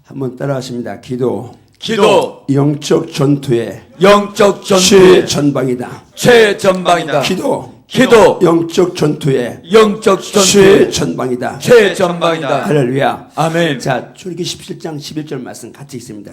한번 따라하십니다. 기도 영적 전투의 최전방이다. 최전방이다. 기도 영적 전투의 최전방이다. 최전방이다. 할렐루야. 아멘. 자, 출애기 17장 11절 말씀 같이 읽습니다.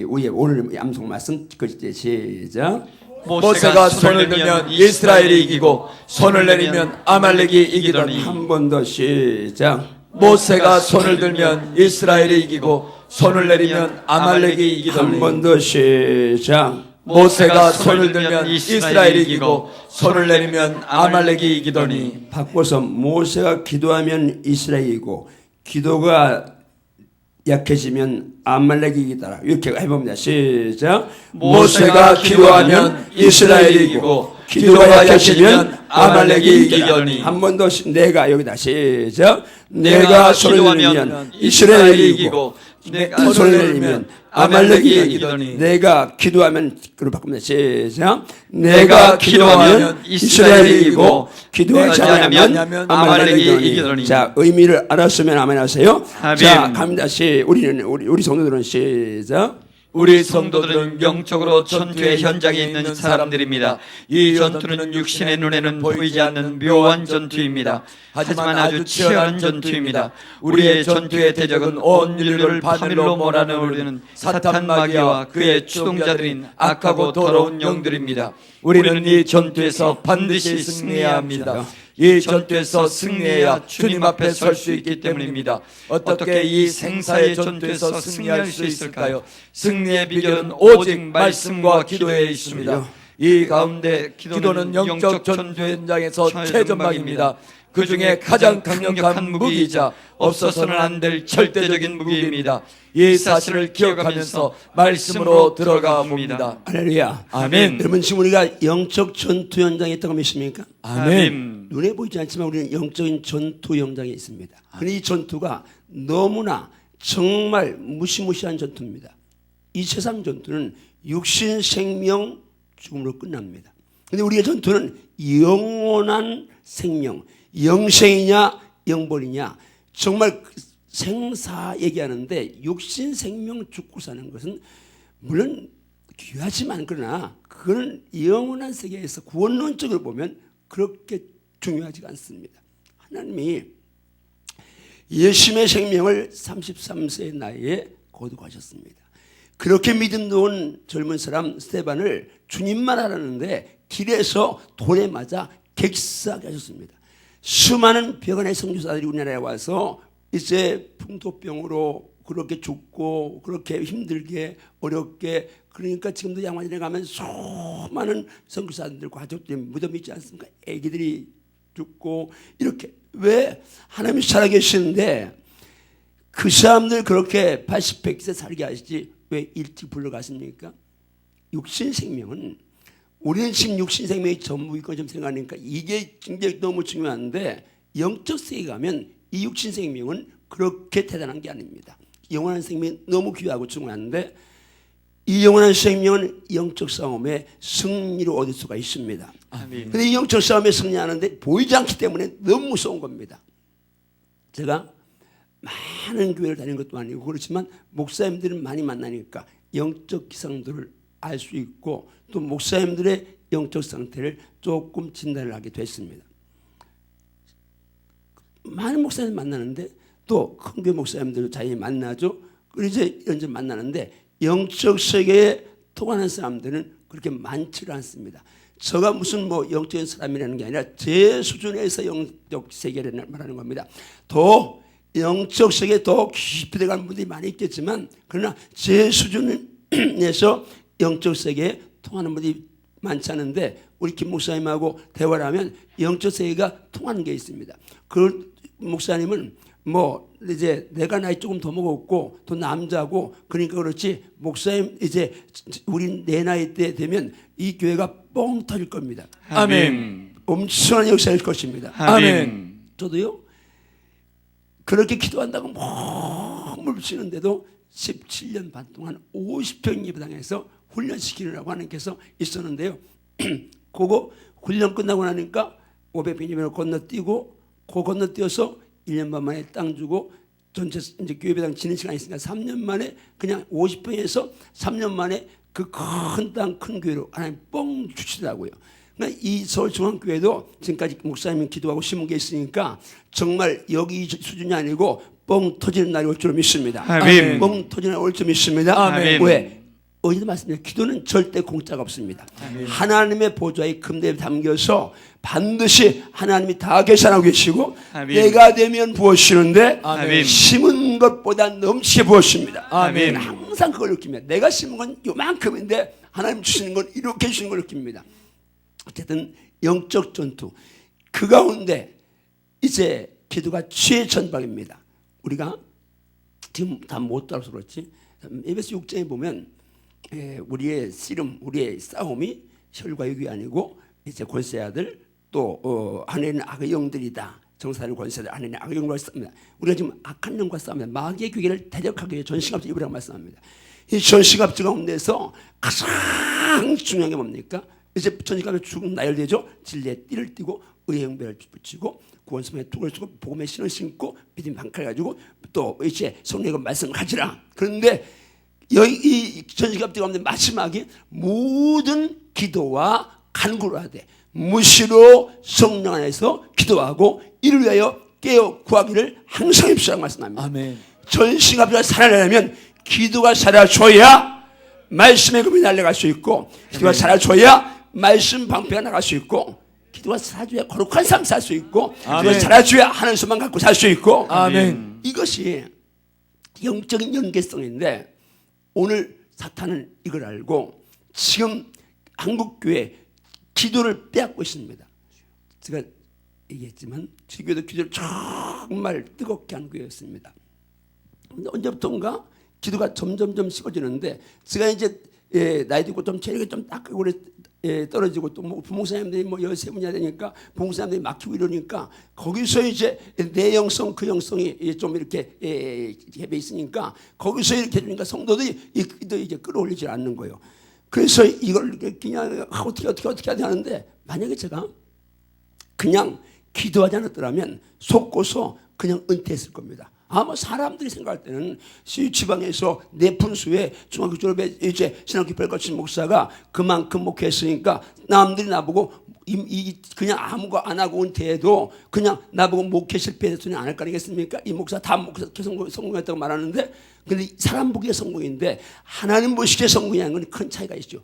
우리 오늘 암송 말씀 시작. 모세가 손을 들면 이스라엘이 이기고 손을 내리면 아말렉이 이기더니. 한 번 더 시작. 모세가 손을 들면 이스라엘이 이기고 손을 내리면 아말렉이 이기더니. 한 번 더 시작. 모세가 손을 들면 이스라엘이 이기고 손을 내리면 아말렉이 이기더니. 바꿔서 모세가 기도하면 이스라엘이 이기고 기도가 약해지면 아말렉이 이기더라. 이렇게 해봅니다. 시작. 모세가 기도하면 이스라엘이 이기고 기도가 약해지면 아말렉이 이기더니. 한 번 더 내가 여기다 시작. 내가 기도하면 이스라엘이 이기고 내가 손을 내리면 아말렉이 이기더니. 내가 기도하면 그로 바꿉니다. 시작. 내가 기도하면 이스라엘이 이기고 기도하지 않으면 아말렉이 이기더니. 자, 의미를 알았으면 아멘 하세요. 아멘. 자, 갑니다. 우리 성도들은 시작. 우리 성도들은 영적으로 전투의 현장에 있는 사람들입니다. 이 전투는 육신의 눈에는 보이지 않는 묘한 전투입니다. 하지만 아주 치열한 전투입니다. 우리의 전투의 대적은 온 인류를 바늘로 몰아넣으려는 사탄 마귀와 그의 추종자들인 악하고 더러운 영들입니다. 우리는 이 전투에서 반드시 승리해야 합니다. 이 전투에서 승리해야 주님 앞에 설 수 있기 때문입니다. 어떻게 이 생사의 전투에서 승리할 수 있을까요? 승리의 비결은 오직 말씀과 기도에 있습니다. 이 가운데 기도는 영적 전투 현장에서 최전방입니다. 그 중에 가장 강력한 무기이자 없어서는 안 될 절대적인 무기입니다. 이 사실을 기억하면서 말씀으로 들어가 봅니다. 할렐루야. 아멘. 여러분, 지금 우리가 영적 전투 현장에 있다고 믿습니까? 아멘. 눈에 보이지 않지만 우리는 영적인 전투 현장에 있습니다. 그런데 이 전투가 너무나 정말 무시무시한 전투입니다. 이 세상 전투는 육신, 생명, 죽음으로 끝납니다. 그런데 우리의 전투는 영원한 생명, 영생이냐 영벌이냐, 정말 생사 얘기하는데 육신, 생명, 죽고 사는 것은 물론 귀하지만 그러나 그거는 영원한 세계에서 구원론적으로 보면 그렇게 중요하지가 않습니다. 하나님이 예수님의 생명을 33세의 나이에 거두하셨습니다. 그렇게 믿음 놓은 젊은 사람 스데반을 주님만 알았는데 길에서 돌에 맞아 객사하게 하셨습니다. 수많은 벽안의 선교사들이 우리나라에 와서 이제 풍토병으로 그렇게 죽고 그렇게 힘들게 어렵게, 그러니까 지금도 양화전에 가면 수많은 선교사들 가족들이 무덤이 있지 않습니까? 애기들이 죽고 이렇게. 왜? 하나님이 살아계시는데 그 사람들 그렇게 80, 100세 살게 하시지 왜 일찍 불러갔습니까? 육신 생명은, 우리는 지금 육신 생명이 전부일 것처럼 생각하니까 이게 굉장히 너무 중요한데, 영적 세계에 가면 이 육신 생명은 그렇게 대단한 게 아닙니다. 영원한 생명이 너무 귀하고 중요한데 이 영원한 생명은 영적 싸움에 승리를 얻을 수가 있습니다. 그런데 이 영적 싸움에 승리하는데 보이지 않기 때문에 너무 무서운 겁니다. 제가 많은 교회를 다니는 것도 아니고 그렇지만 목사님들을 많이 만나니까 영적 기상들을 알 수 있고 또 목사님들의 영적 상태를 조금 진단을 하게 됐습니다. 많은 목사님 만나는데 또 큰 교회 목사님들 자연히 만나죠. 그리고 이제 이런 만나는데 영적 세계에 통하는 사람들은 그렇게 많지가 않습니다. 제가 무슨 뭐 영적인 사람이라는 게 아니라 제 수준에서 영적 세계를 말하는 겁니다. 더 영적 세계에 더 깊이 들어가는 분들이 많이 있겠지만 그러나 제 수준에서 영적 세계에 통하는 분들이 많지 않은데 우리 김 목사님하고 대화를 하면 영적 세계가 통하는 게 있습니다. 그 목사님은 뭐 이제 내가 나이 조금 더 먹었고 또 남자고 그러니까 그렇지 목사님 이제 우리 내 나이 때 되면 이 교회가 뻥 터질 겁니다. 아멘. 엄청난 역사일 것입니다. 아멘. 저도요 그렇게 기도한다고 몸을 치는데도 17년 반 동안 50평 예배당에서 훈련시키느라고 하나님께서 있었는데요. 그거 훈련 끝나고 나니까 500평 예배를 건너뛰고 그 건너뛰어서 1년 반 만에 땅 주고 전체 이제 교회배당 지는 시간이 있으니까 3년 만에 그냥 50평에서 3년 만에 그 큰 땅 큰 교회로 하나님 뻥 주시더라고요. 그러니까 이 서울중앙교회도 지금까지 목사님이 기도하고 심은 게 있으니까 정말 여기 수준이 아니고 뻥 터지는 날이 올 줄 믿습니다. 아멘. 뻥 터지는 날이 올 줄 믿습니다. 아멘. 왜? 어제도 말씀드렸죠. 기도는 절대 공짜가 없습니다. 하나님의 보좌에 금대에 담겨서 반드시 하나님이 다 계산하고 계시고 아멘. 때가 되면 부어주시는데 아멘. 심은 것보다 넘치게 부어주십니다. 아멘. 항상 그걸 느낍니다. 내가 심은 건 요만큼인데 하나님 주시는 건 이렇게 주시는 걸 느낍니다. 어쨌든 영적 전투 그 가운데 이제 기도가 최전방입니다. 우리가 지금 다 못 따라서 그렇지 에베소 6장에 보면 우리의 씨름, 우리의 싸움이 혈과 육이 아니고 이제 권세자들 또 안에는 악의 영들이다. 정사는 권세자들 안에는 악의 영과 싸웁니다. 우리가 지금 악한 영과 싸웁니다. 마귀의 귀계를 대적하기 위해 전시갑주 입으라고 말씀합니다. 이 전시갑주 가운데서 가장 중요한 게 뭡니까? 이제 전시갑주 죽은 나열되죠. 진리의 띠를 띠고 의의 영배를 붙이고 구원성의 뚝을 쓰고 복음의 신을 신고 믿음 방칼 가지고 또 이제 성령의 말씀을 가지라. 그런데 이 전시갑주 가운데 마지막에 모든 기도와 간구를 하되 무시로 성령 안에서 기도하고 이를 위하여 깨어 구하기를 항상 입수라고 말씀합니다. 아멘. 전시갑주가 살아나려면 기도가 살아줘야 말씀의 금이 날아갈 수 있고 기도가 살아줘야 말씀 방패가 나갈 수 있고 기도가 살아줘야 거룩한 삶 살 수 있고 기도가 살아줘야 하는 수만 갖고 살 수 있고 아멘. 이것이 영적인 연계성인데 오늘 사탄은 이걸 알고 지금 한국교회 기도를 빼앗고 있습니다. 제가 얘기했지만 지교도 기도를 정말 뜨겁게 하는 교회였습니다. 근데 언제부턴가 기도가 점점점 식어지는데 제가 이제 나이 들고 좀 체력이 좀 딱 떨어지고 또 뭐 부목사님들이 뭐 13분이야 되니까 부목사님들이 막히고 이러니까 거기서 이제 내 영성 그 영성이 좀 이렇게 예배 있으니까 거기서 이렇게 해주니까 성도들이 이제 끌어올리지 않는 거예요. 그래서 이걸 그냥 어떻게 해야 하는데 만약에 제가 그냥 기도하지 않았더라면 속고서 그냥 은퇴했을 겁니다. 아마 사람들이 생각할 때는 지방에서 내 분수에 중학교 졸업에 이제 신학교 별거친 목사가 그만큼 목회했으니까 남들이 나보고 그냥 아무거 안 하고 은퇴해도 그냥 나보고 목회 실패했으니 안 할 거 아니겠습니까? 이 목사 다 목사 성공했다고 말하는데 근데 사람 보기에 성공인데 하나님 보시기에 성공이라는 건 큰 차이가 있죠.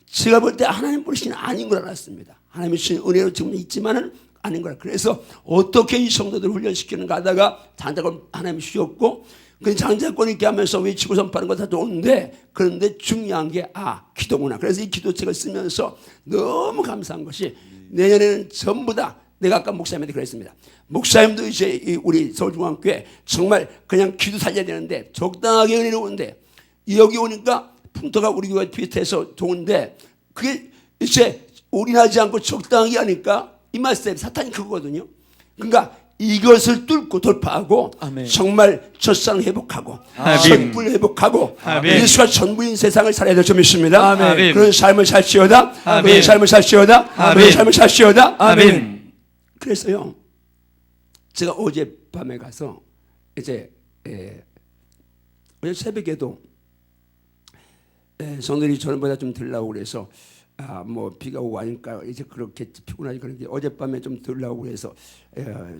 제가 볼 때 하나님 보시기는 아닌 걸 알았습니다. 하나님이 주신 은혜로 지금 있지만은 아닌 거라. 그래서 어떻게 이 성도들을 훈련시키는가 하다가 장자권 하나님이 주셨고 그 장자권 있게 하면서 외치고 선포하는 거 다 좋은데 그런데 중요한 게 기도구나. 그래서 이 기도책을 쓰면서 너무 감사한 것이 내년에는 전부 다 내가 아까 목사님한테 그랬습니다. 목사님도 이제 우리 서울중앙교회 정말 그냥 기도 살려야 되는데 적당하게 은혜로운데 여기 오니까 풍토가 우리 교회 비슷해서 좋은데 그게 이제 올인하지 않고 적당하게 하니까 이 말씀 사탄이 그거거든요. 그러니까 이것을 뚫고 돌파하고 아멘. 정말 젖상 회복하고 아멘. 선불 회복하고 아멘. 예수가 전부인 세상을 살아야 될 줄 믿습니다. 아멘. 그런 삶을 살시오다. 아멘. 그런 삶을 살시오다. 아멘. 그런 삶을 살시오다. 아멘. 그래서요 제가 어젯밤에 가서 이제 어제 새벽에도 성도들이 저녁보다 좀 들라고 그래서 뭐 비가 오고 하니까 이제 그렇게 피곤하지 그런 게 어젯밤에 좀 들라고 그래서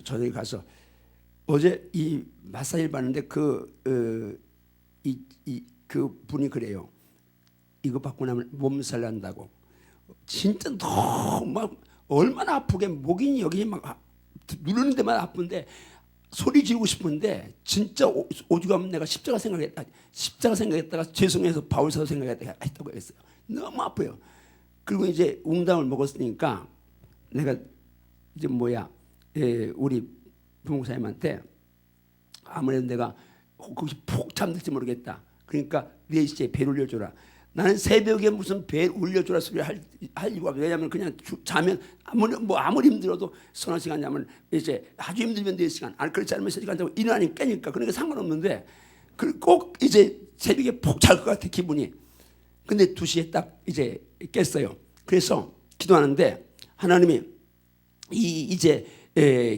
저녁에 가서 어제 이 마사지를 받는데 그 분이 그래요. 이거 받고 나면 몸살 난다고. 진짜 너무 막 얼마나 아프게 목이 여기 막 누르는 데만 아픈데 소리 지르고 싶은데 진짜 오죽하면 내가 십자가 생각했다가 죄송해서 바울사도 생각했다고 했어요. 너무 아파요. 그리고 이제 웅담을 먹었으니까 내가 이제 우리 부목사님한테 아무래도 내가 거기 푹 잠들지 모르겠다. 그러니까 네 이제 배 올려줘라. 나는 새벽에 무슨 배 올려줘라 소리를 할 이유가 없어요. 왜냐하면 그냥 자면 아무리 힘들어도 서너 시간 자면 이제 아주 힘들면 4시간 그렇지 않으면 3시간 자고 일어나니 깨니까 그러니까 상관없는데 꼭 이제 새벽에 푹 잘 것 같아 기분이. 근데 2시에 딱 이제 깼어요. 그래서 기도하는데 하나님이 이제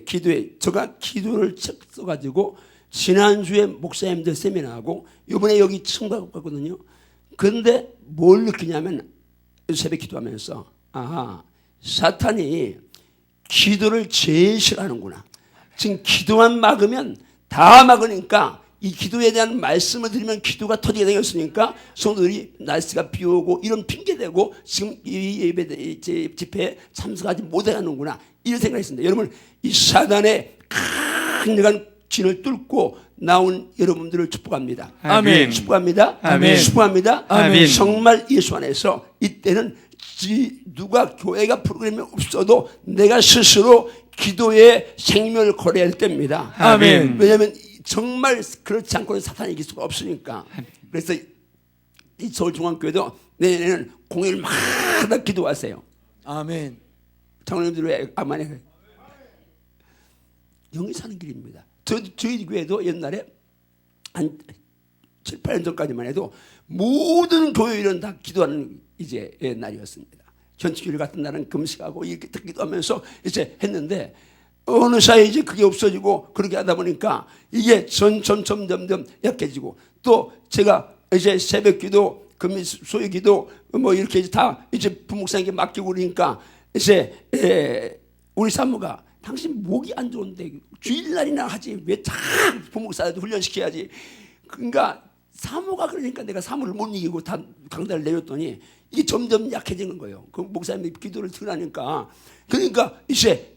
기도에 제가 기도를 책 써가지고 지난주에 목사님들 세미나하고 이번에 여기 청구하고 갔거든요. 그런데 뭘 느끼냐면 새벽 기도하면서 사탄이 기도를 제일 싫어하는구나. 지금 기도만 막으면 다 막으니까 이 기도에 대한 말씀을 드리면 기도가 터지게 되었으니까 성도들이 날씨가 비 오고 이런 핑계대고 지금 이 예배 집회에 참석하지 못하는구나 이런 생각이 있습니다. 여러분 이 사단의 강력한 진을 뚫고 나온 여러분들을 축복합니다. 아멘. 축복합니다. 아멘. 축복합니다. 아멘. 정말 예수 안에서 이때는 누가 교회가 프로그램이 없어도 내가 스스로 기도의 생명을 걸어야 할 때입니다. 아멘. 왜냐하면 정말 그렇지 않고는 사탄이 이길 수가 없으니까. 그래서 이 서울중앙교회도 내년에는 공휴일마다 기도하세요. 아멘. 장로님들 왜 안 해요? 영이 사는 길입니다. 저희 교회도 옛날에 한 7, 8년 전까지만 해도 모든 교회일은 다 기도하는 이제 날이었습니다. 전치교일 같은 날은 금식하고 이렇게 기도하면서 이제 했는데 어느 사이에 이제 그게 없어지고 그렇게 하다 보니까 이게 점점 약해지고 또 제가 이제 새벽 기도, 금요 소요 기도 뭐 이렇게 다 이제 부목사님께 맡기고 그러니까 이제 우리 사모가 당신 목이 안 좋은데 주일날이나 하지 왜 다 부목사도 훈련시켜야지. 그러니까 사모가 그러니까 내가 사모를 못 이기고 다 강단을 내렸더니 이게 점점 약해지는 거예요. 그 목사님이 기도를 들으니까 그러니까 이제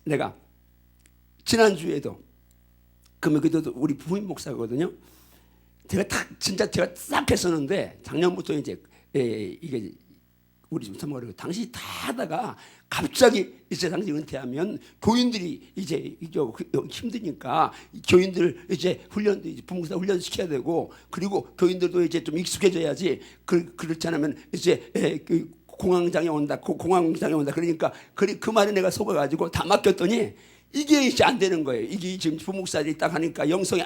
내가 지난주에도 금요기도도 우리 부임 목사거든요. 제가 싹 했었는데 작년부터 이제 이게 우리 좀 사모가 당신이 다 하다가 갑자기 이제 당신 은퇴하면 교인들이 이제 힘드니까 교인들 이제 부목사 훈련 시켜야 되고 그리고 교인들도 이제 좀 익숙해져야지 그렇지 않으면 이제 공황장애 온다 그러니까 그 말에 내가 속아가지고 다 맡겼더니 이게 이제 안 되는 거예요. 이게 지금 부목사들이 딱 하니까 영성이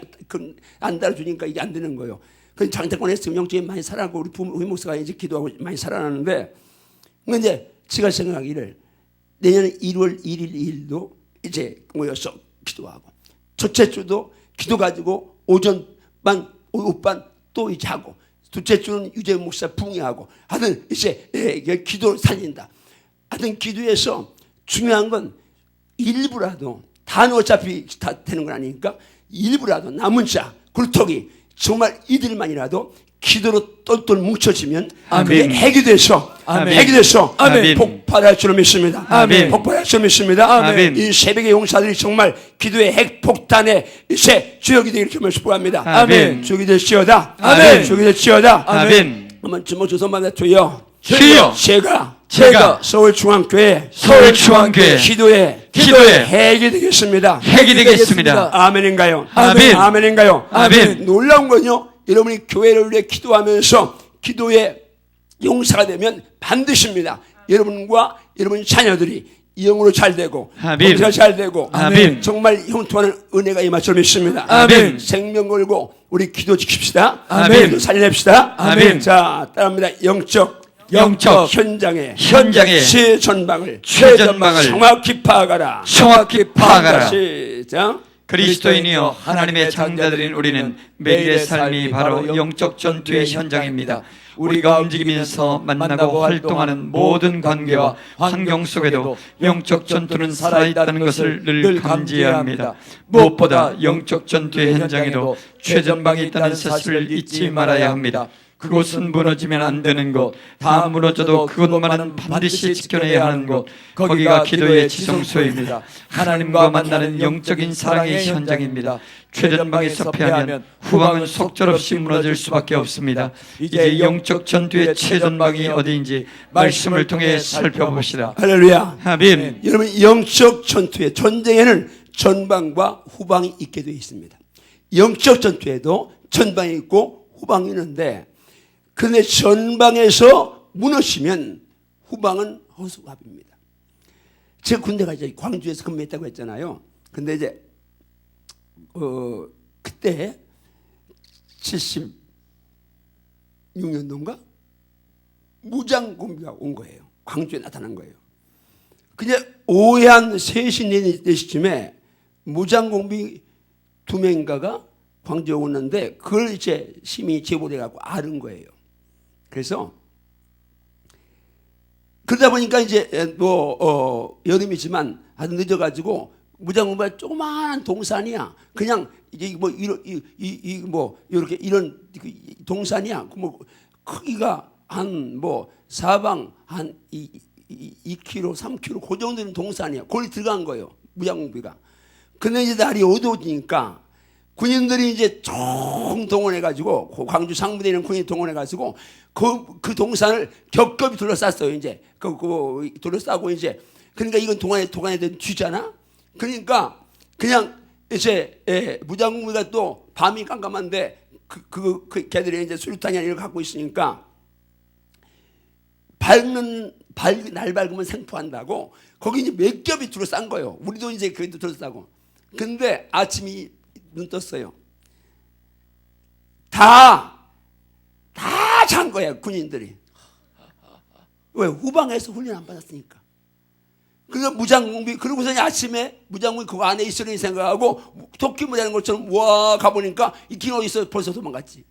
안 달아주니까 이게 안 되는 거예요. 그 장태권 했으면 영적인 많이 살아나고 우리 부목사가 이제 기도하고 많이 살아나는데 근데 제가 생각하기를 내년 1월 1일 2일도 이제 모여서 기도하고 첫째 주도 기도 가지고 오전반 오후반 또 이제 하고 둘째 주는 유재훈 목사 붕이하고 하여튼 이제 기도를 살린다. 하여튼 기도에서 중요한 건 일부라도 다는 어차피 다 되는 건 아니니까 일부라도 남은 자 굴뚝이 정말 이들만이라도 기도로 똘똘 뭉쳐지면 그게 핵이 돼서 폭발할 줄 믿습니다. 폭발할 줄 믿습니다. 이 새벽의 용사들이 정말 기도의 핵폭탄의 이제 주역이 되기를 주며 축복합니다. 주역이 되시오다. 주역이 되시오다. 한번 주먹 주선만 주여. 제가 서울중앙교회 기도의 핵이 되겠습니다. 아멘인가요? 아멘. 놀라운 건요. 여러분이 교회를 위해 기도하면서 기도의 용사가 되면 반드시입니다. 여러분과 여러분 자녀들이 영으로 잘 되고 검사가 잘 되고 정말 형통하는 은혜가 임할 줄 믿습니다. 생명 걸고 우리 기도 지킵시다. 기도 살려냅시다. 자, 따라합니다. 영적 현장의 최전방을 정확히 파악하라. 시작. 그리스도인이여 하나님의 장자들인 우리는 매일의 삶이 바로 영적 전투의 현장입니다. 우리가 움직이면서 만나고 활동하는 모든 관계와 환경 속에도 영적 전투는 살아있다는 것을 늘 감지해야 합니다. 무엇보다 영적 전투의 현장에도 최전방이 있다는 사실을 잊지 말아야 합니다. 그곳은 무너지면 안 되는 곳, 다 무너져도 그것만은 반드시 지켜내야 하는 곳, 거기가 기도의 지성소입니다. 하나님과 만나는 영적인 사랑의 현장입니다. 최전방에서 패하면 후방은 속절없이 무너질 수밖에 없습니다. 이제 영적 전투의 최전방이 어디인지 말씀을 통해 살펴봅시다. 할렐루야. 아멘. 여러분, 영적 전투의 전쟁에는 전방과 후방이 있게 되어 있습니다. 영적 전투에도 전방이 있고 후방이 있는데 그런데 전방에서 무너지면 후방은 허수아비입니다. 제가 군대가 이제 광주에서 근무했다고 했잖아요. 근데 이제 그때 76년도인가 무장 공비가 온 거예요. 광주에 나타난 거예요. 근데 오해 한 3시 4시쯤에 무장 공비 두 명인가가 광주에 오는데 그걸 이제 시민이 제보를 해갖고 아는 거예요. 그래서 그러다 보니까 이제 여름이지만 아주 늦어가지고 무장공부가 조그마한 동산이야. 그냥 이게 뭐 이렇게 이런 동산이야. 뭐 크기가 한 뭐 사방 한 2km, 3km 그 정도 되는 동산이야. 거기 들어간 거예요. 무장공비가. 근데 이제 날이 어두워지니까 군인들이 이제 총 동원해가지고 광주 상무대에 있는 군인이 동원해가지고 그 동산을 겹겹이 둘러쌌어요. 이제 둘러싸고 이제 그러니까 이건 동안에 된 뒤잖아. 그러니까 그냥 이제 무장공비가 또 밤이 깜깜한데 걔들이 이제 수류탄이나 이걸 갖고 있으니까 날 밝으면 생포한다고 거기 이제 몇 겹이 둘러싼 거예요. 우리도 이제 거기도 둘러싸고. 근데 아침이 눈 떴어요. 다 잔 거야, 군인들이. 왜? 후방에서 훈련 안 받았으니까. 그래서 무장공비, 그러고서 아침에 무장공비 그거 안에 있으려니 생각하고 토끼 무장하는 것처럼 와 가보니까 이 긴 어디 있어 벌써 도망갔지.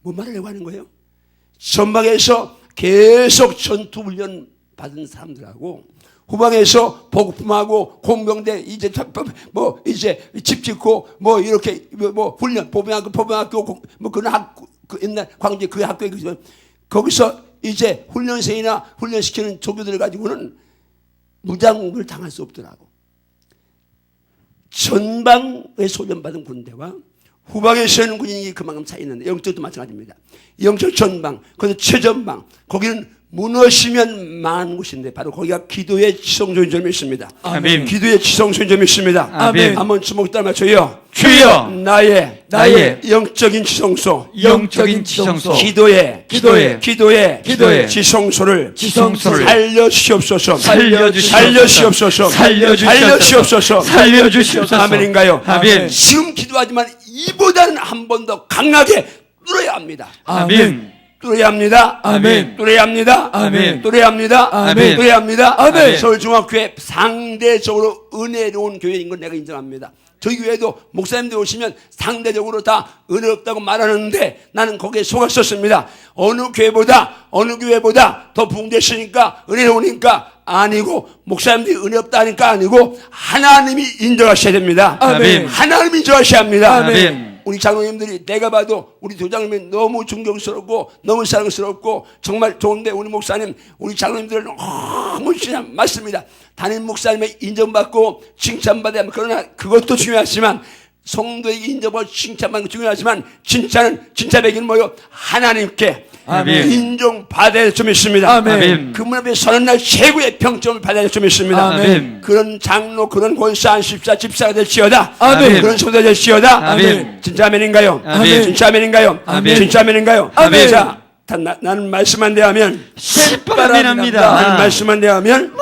뭔 말을 하는 거예요? 전방에서 계속 전투훈련 받은 사람들하고 후방에서 보급품하고 공병대 이제 집 짓고 뭐 이렇게 뭐 훈련 보병학교 뭐 그런 그 옛날 광주에 그 학교에 거기서 이제 훈련생이나 훈련시키는 조교들을 가지고는 무장공부를 당할 수 없더라고. 전방에서 훈련받은 군대와 후방에서 있는 군인이 그만큼 차이 있는데 영적도 마찬가지입니다. 영적 전방, 그래서 최전방, 거기는 무너지면 망하는 곳인데 바로 거기가 기도의 지성소인점이 있습니다. 아멘. 기도의 지성소인점이 있습니다. 아멘. 한번 주먹 따라 맞춰요. 주여 나의 영적인 지성소 기도의 지성소를 살려주시옵소서. 아멘인가요? 아멘. 지금 기도하지만 이보다는 한 번 더 강하게 뚫어야 합니다. 아멘. 뚫어야 합니다. 아멘. 뚫어야 합니다. 아멘. 뚫어야 합니다. 아멘. 뚫어야 합니다. 아멘. 서울중앙교회 상대적으로 은혜로운 교회인 건 내가 인정합니다. 저희 교회도 목사님들 오시면 상대적으로 다 은혜롭다고 말하는데 나는 거기에 속았었습니다. 어느 교회보다 더 붕대시니까 은혜로우니까 아니고 목사님들이 은혜롭다 하니까 아니고 하나님이 인정하셔야 됩니다. 아멘. 하나님이 인정하셔야 합니다. 아멘. 우리 장로님들이 내가 봐도 우리 도장님이 너무 존경스럽고 너무 사랑스럽고 정말 좋은데 우리 목사님 우리 장로님들은 너무 맞습니다. 담임 목사님의 인정받고 칭찬받아야 합니다. 그러나 그것도 중요하지만 성도에게 인정받고 칭찬받는 거 중요하지만 진짜 백인 뭐요? 하나님께 아멘. 인정받아야 할 점이 있습니다. 아멘. 그분 앞에 서는 날 최고의 평점을 받아야 할 점이 있습니다. 아멘. 그런 장로, 그런 권사, 안십사, 집사가 될지어다. 아멘. 그런 성도가 될지어다. 아멘. 진짜 아멘인가요? 아멘. 진짜 아멘인가요? 아멘. 진짜 아멘인가요? 아멘. 자, 나는 말씀만 대하면 시바라민합니다. 나는 말씀만 대하면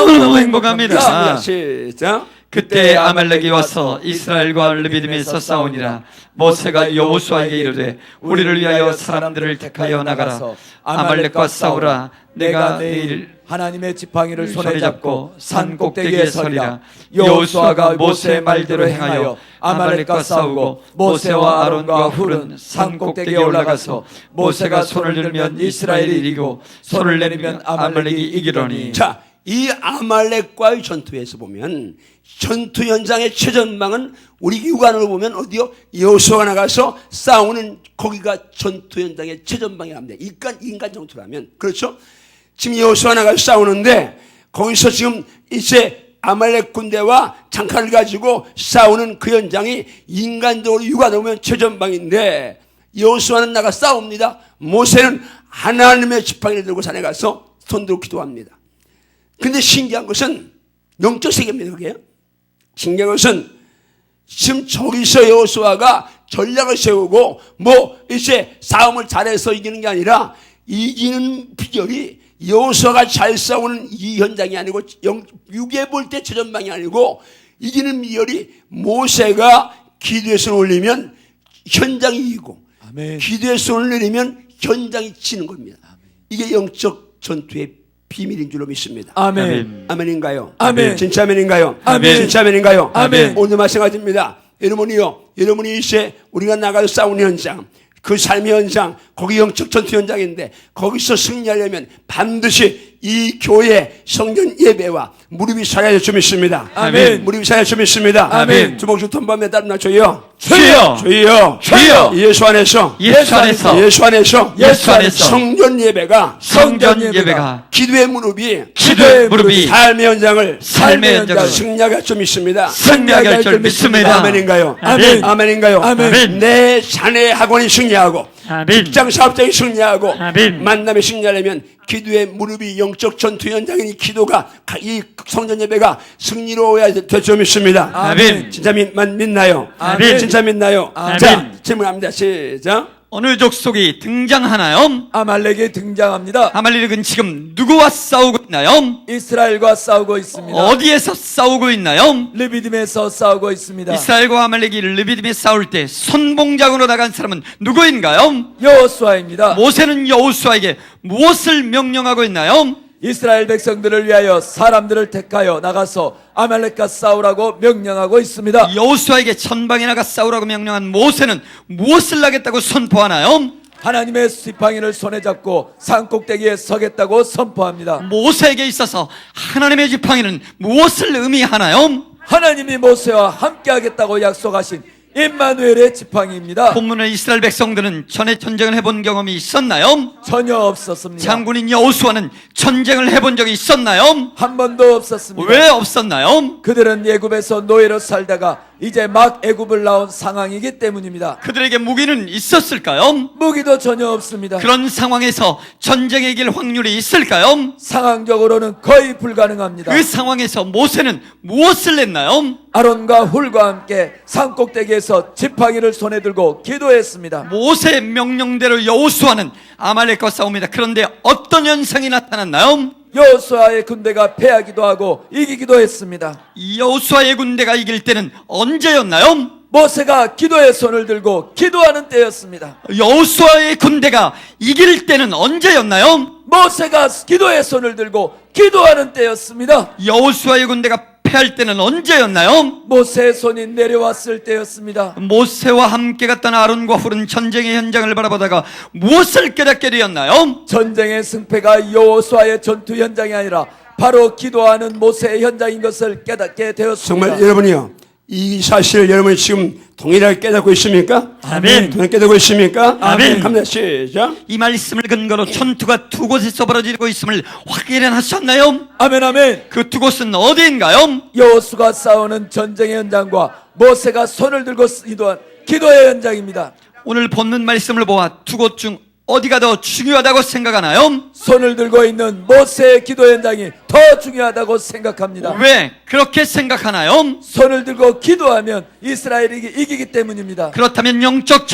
너무 행복합니다. 시작. 그때 아말렉이 와서 이스라엘과 르비딤에서 싸우니라. 모세가 여호수아에게 이르되 우리를 위하여 사람들을 택하여 나가라. 아말렉과 싸우라. 내가 내일 하나님의 지팡이를 손에 잡고 산 꼭대기에 서리라. 여호수아가 모세의 말대로 행하여 아말렉과 싸우고 모세와 아론과 훌은 산 꼭대기에 올라가서 모세가 손을 들면 이스라엘이 이기고 손을 내리면 아말렉이 이기려니. 자, 이 아말렉과의 전투에서 보면 전투 현장의 최전방은 우리 육안으로 보면 어디요? 여호수아가 나가서 싸우는 거기가 전투 현장의 최전방이 합니다. 인간 전투라면 그렇죠? 지금 여호수아가 나가서 싸우는데 거기서 지금 이제 아말렉 군대와 장칼을 가지고 싸우는 그 현장이 인간적으로 육안으로 보면 최전방인데 여호수아는 나가 싸웁니다. 모세는 하나님의 지팡이를 들고 산에 가서 손 들고 기도합니다. 근데 신기한 것은 영적 세계입니다. 그게 신기한 것은 지금 저기서 여호수아가 전략을 세우고 뭐 이제 싸움을 잘해서 이기는 게 아니라 이기는 비결이 여호수아가 잘 싸우는 이 현장이 아니고 육에 볼 때 최전방이 아니고 이기는 비결이 모세가 기도의 손을 올리면 현장이 이기고 아멘. 기도의 손을 내리면 현장이 지는 겁니다. 이게 영적 전투의 비밀인 줄로 믿습니다. 아멘. 아멘인가요? 아멘. 진짜 아멘인가요? 아멘. 진짜 아멘인가요? 아멘. 오늘 마찬가지입니다. 여러분이 이제 우리가 나가서 싸우는 현장, 그 삶의 현장, 거기 영적 전투 현장인데 거기서 승리하려면 반드시 이 교회 성전 예배와 무릎이 서야 할 줄 믿습니다. 아멘. 무릎이 서야 할 줄 믿습니다. 아멘. 주먹 ton밤에 따르나 주여, 주여, 주여, 주여. 예수 안에서, 예수 안에서, 예수 안에서, 예수 안에서 성전 예배가, 성전 예배가 기도의 무릎이, 기도의 무릎이 삶의 현장을 삶의 현장을 승리하게 할 줄 믿습니다. 승리하게 할 줄 믿습니다. 아멘인가요? 아멘. 아멘인가요? 아멘. 내 자네 학원이 승리하고, 아멘. 직장 사업장이 승리하고, 아멘. 만남이 승리하려면 기도의 무릎이 영적 전투 현장인 이 기도가, 이 성전 예배가 승리로워야 될 줄 믿습니다. 아멘. 진짜 믿나요? 아멘. 진짜 믿나요? 아멘. 자, 질문합니다. 시작. 어느 족속이 등장하나요? 아말렉이 등장합니다. 아말렉은 지금 누구와 싸우고 있나요? 이스라엘과 싸우고 있습니다. 어디에서 싸우고 있나요? 르비딤에서 싸우고 있습니다. 이스라엘과 아말렉이 르비딤에 싸울 때 선봉장으로 나간 사람은 누구인가요? 여호수아입니다. 모세는 여호수아에게 무엇을 명령하고 있나요? 이스라엘 백성들을 위하여 사람들을 택하여 나가서 아말렉과 싸우라고 명령하고 있습니다. 여호수아에게 전방에 나가 싸우라고 명령한 모세는 무엇을 하겠다고 선포하나요? 하나님의 지팡이를 손에 잡고 산꼭대기에 서겠다고 선포합니다. 모세에게 있어서 하나님의 지팡이는 무엇을 의미하나요? 하나님이 모세와 함께하겠다고 약속하신 임마누엘의 지팡이입니다. 본문의 이스라엘 백성들은 전에 전쟁을 해본 경험이 있었나요? 전혀 없었습니다. 장군인 여호수아는 전쟁을 해본 적이 있었나요? 한 번도 없었습니다. 왜 없었나요? 그들은 애굽에서 노예로 살다가 이제 막 애굽을 나온 상황이기 때문입니다. 그들에게 무기는 있었을까요? 무기도 전혀 없습니다. 그런 상황에서 전쟁에 이길 확률이 있을까요? 상황적으로는 거의 불가능합니다. 그 상황에서 모세는 무엇을 했나요? 아론과 훌과 함께 산꼭대기에서 지팡이를 손에 들고 기도했습니다. 모세의 명령대로 여호수아는 아말렉과 싸웁니다. 그런데 어떤 현상이 나타났나요? 여호수아의 군대가 패하기도 하고 이기기도 했습니다. 여호수아의 군대가 이길 때는 언제였나요? 모세가 기도의 손을 들고 기도하는 때였습니다. 여호수아의 군대가 이길 때는 언제였나요? 모세가 기도의 손을 들고 기도하는 때였습니다. 여호수아의 군대가 패할 때는 언제였나요? 모세의 손이 내려왔을 때였습니다. 모세와 함께 갔던 아론과 훌은 전쟁의 현장을 바라보다가 무엇을 깨닫게 되었나요? 전쟁의 승패가 여호수아의 전투 현장이 아니라 바로 기도하는 모세의 현장인 것을 깨닫게 되었습니다. 정말 여러분이요, 이 사실을 여러분이 지금 동일하게 깨닫고 있습니까? 아멘. 동일하게 깨닫고 있습니까? 아멘. 갑니다. 시작. 이 말씀을 근거로 전투가 두 곳에서 벌어지고 있음을 확인하셨나요? 아멘 아멘. 그 두 곳은 어디인가요? 여호수가 싸우는 전쟁의 현장과 모세가 손을 들고 기도한 기도의 현장입니다. 오늘 본문 말씀을 보아 두 곳 중 어디가 더 중요하다고 생각하나요? 손을 들고 있는 모세의 기도 현장이 더 중요하다고 생각합니다. 왜 그렇게 생각하나요? 손을 들고 기도하면 이스라엘이 이기기 때문입니다. 그렇다면 영적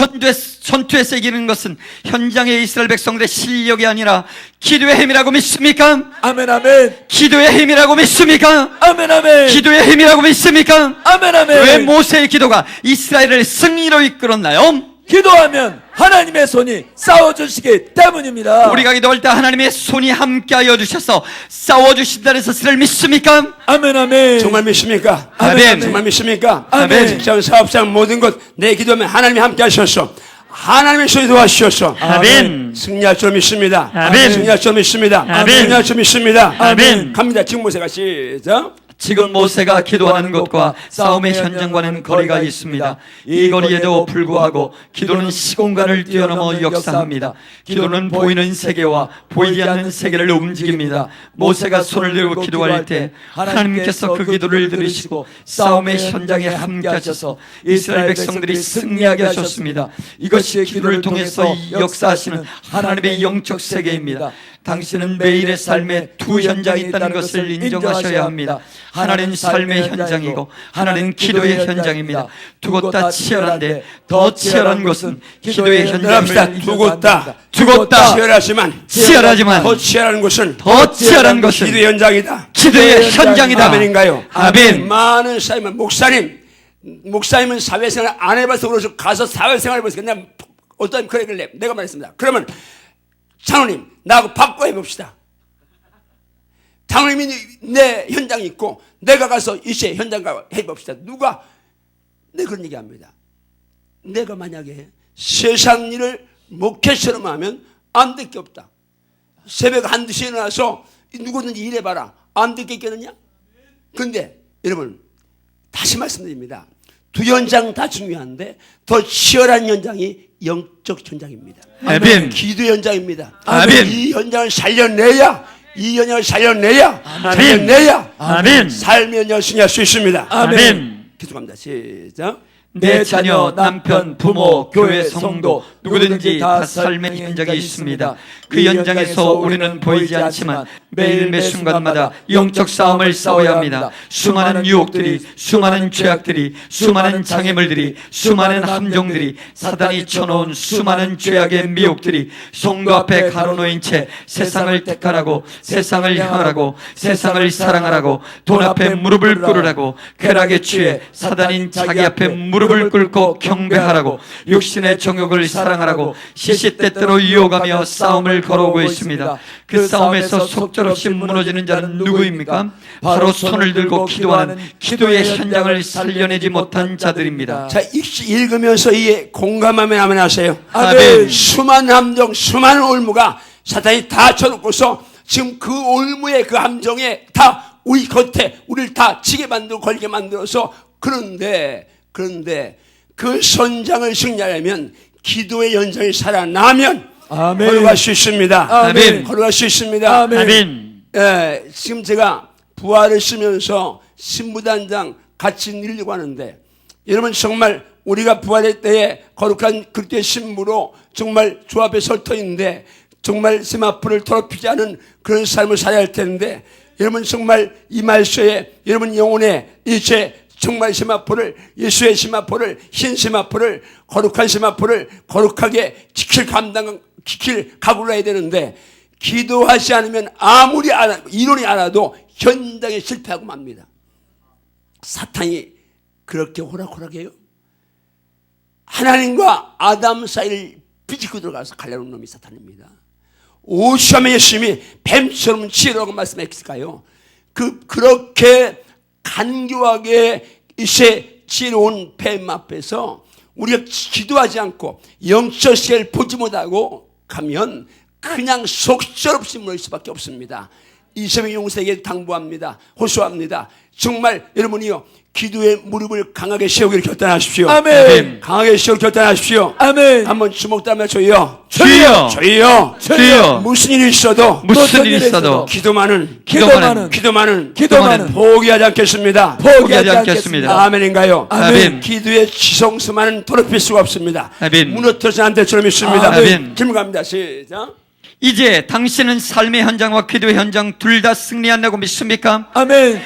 전투에서 이기는 것은 현장의 이스라엘 백성들의 실력이 아니라 기도의 힘이라고 믿습니까? 아멘 아멘. 기도의 힘이라고 믿습니까? 아멘 아멘. 기도의 힘이라고 믿습니까? 아멘 아멘. 왜 모세의 기도가 이스라엘을 승리로 이끌었나요? 기도하면 하나님의 손이 싸워주시기 때문입니다. 우리가 기도할 때 하나님의 손이 함께하여 주셔서 싸워주신다는 사실을 믿습니까? 아멘 아멘. 정말 믿습니까? 아멘. 정말 믿습니까? 아멘. 직장, 사업장 모든 것 내 기도하면 하나님이 함께 하셔서 하나님의 손이 도와주셔서 아멘. 승리할 줄 믿습니다. 아멘. 승리할 줄 믿습니다. 아멘. 승리할 줄 믿습니다. 아멘. 갑니다. 지금 모세가 시작. 지금 모세가 기도하는 곳과 싸움의 현장과는 거리가 있습니다. 이 거리에도 불구하고 기도는 시공간을 뛰어넘어 역사합니다. 기도는 보이는 세계와 보이지 않는 세계를 움직입니다. 모세가 손을 들고 기도할 때 하나님께서 그 기도를 들으시고 싸움의 현장에 함께 하셔서 이스라엘 백성들이 승리하게 하셨습니다. 이것이 기도를 통해서 역사하시는 하나님의 영적 세계입니다. 당신은 매일의 삶에 두 현장이 있다는 것을 인정하셔야 합니다. 하나는 삶의 현장이고 하나는 기도의 현장입니다. 두 곳 다 치열한데 더 치열한 것은 기도의 현장입니다. 두 곳 다 치열하지만 치열하지만 더 치열한 것은 더 치열한 것은 기도의 현장이다. 기도의 현장이다. 아멘인가요? 아멘. 많은 사람은 목사님은 사회생활 안 해봐서 그러죠. 가서 사회생활 해보세요. 그냥 어떤 그래 내가 말했습니다. 그러면 장로님 나하고 바꿔 해봅시다. 장로님이 내 현장이 있고 내가 가서 이제 현장 가 해봅시다. 누가? 네, 그런 얘기합니다. 내가 만약에 세상 일을 목회처럼 하면 안 될 게 없다. 새벽 1-2시에 일어나서 누구든지 일해봐라. 안 될 게 있겠느냐? 그런데 여러분 다시 말씀드립니다. 두 현장 다 중요한데 더 치열한 현장이 영적 현장입니다. 아멘. 기도 현장입니다. 아멘. 이 현장을 살려내야 아멘. 삶의 현장을 승리할 수 있습니다. 아멘. 계속합니다. 시작. 내 자녀, 남편, 부모, 교회, 성도 누구든지 다 삶의 현장이 있습니다. 그 현장에서 우리는 보이지 않지만 매일 매 순간마다 영적 싸움을 싸워야 합니다. 수많은 유혹들이, 수많은 죄악들이, 수많은 장애물들이, 수많은 함정들이, 사단이 쳐놓은 수많은 죄악의 미혹들이 성도 앞에 가로놓인 채 세상을 택하라고, 세상을 향하라고, 세상을 사랑하라고, 돈 앞에 무릎을 꿇으라고, 쾌락에 취해 사단인 자기 앞에 무릎을 꿇고 경배하라고, 육신의 정욕을 사랑하라고 시시때때로 유혹하며 싸움을 걸어오고 있습니다. 그 싸움에서 속절없이 무너지는 자는 누구입니까? 바로 손을 들고 기도하는 기도의 현장을 살려내지 못한 자들입니다. 자, 읽으면서 이에 공감하면 아멘 하세요. 아멘. 수많은 함정, 수많은 올무가 사탄이 다 쳐놓고서 지금 그 올무의 그 함정에 다 우리 겉에 우리를 다 치게 만들고 걸게 만들어서 그런데 그 선장을 승리하려면 기도의 현장이 살아나면 아멘. 걸어갈 수 있습니다. 아멘. 걸어갈 수 있습니다. 아멘. 아멘. 예, 지금 제가 부활을 쓰면서 신부단장 같이 늘리고 하는데 여러분 정말 우리가 부활할 때에 거룩한 그때 신부로 정말 주 앞에 설 터인데 정말 세마포를 더럽히지 않은 그런 삶을 살아야 할 텐데 여러분 정말 이 말씀에 여러분 영혼의 이제 정말 세마포를 예수의 세마포를 흰 세마포를 거룩한 세마포를 거룩하게 지킬 각오를 해야 되는데 기도하지 않으면 아무리 이론이 알아도 현장에 실패하고 맙니다. 사탄이 그렇게 호락호락해요. 하나님과 아담 사이를 비집고 들어가서 갈라놓은 놈이 사탄입니다. 오시함의 예수님이 뱀처럼 지혜로라고 말씀했을까요? 그렇게 간교하게 이제 지혜로운 뱀 앞에서 우리가 기도하지 않고 영적 세계를 보지 못하고 가면 그냥 속절없이 무너질 수밖에 없습니다. 이세명 용사에게 당부합니다. 호소합니다. 정말 여러분이요 기도의 무릎을 강하게 세우기를 결단하십시오. 아멘. 강하게 세우기를 결단하십시오. 아멘. 한번 주목하며 저희요. 주여, 저희요. 주여, 무슨 일이 있어도 무슨 일이 있어도 기도만은 기도만은 포기하지 않겠습니다. 포기하지 않겠습니다. 아멘인가요? 아멘. 기도의 지성수만은 더럽힐 수가 없습니다. 아멘. 무너뜨려서 안 될 줄 믿습니다. 아멘. 질문 갑니다. 시작. 이제 당신은 삶의 현장과 기도의 현장 둘 다 승리한다고 믿습니까? 아멘.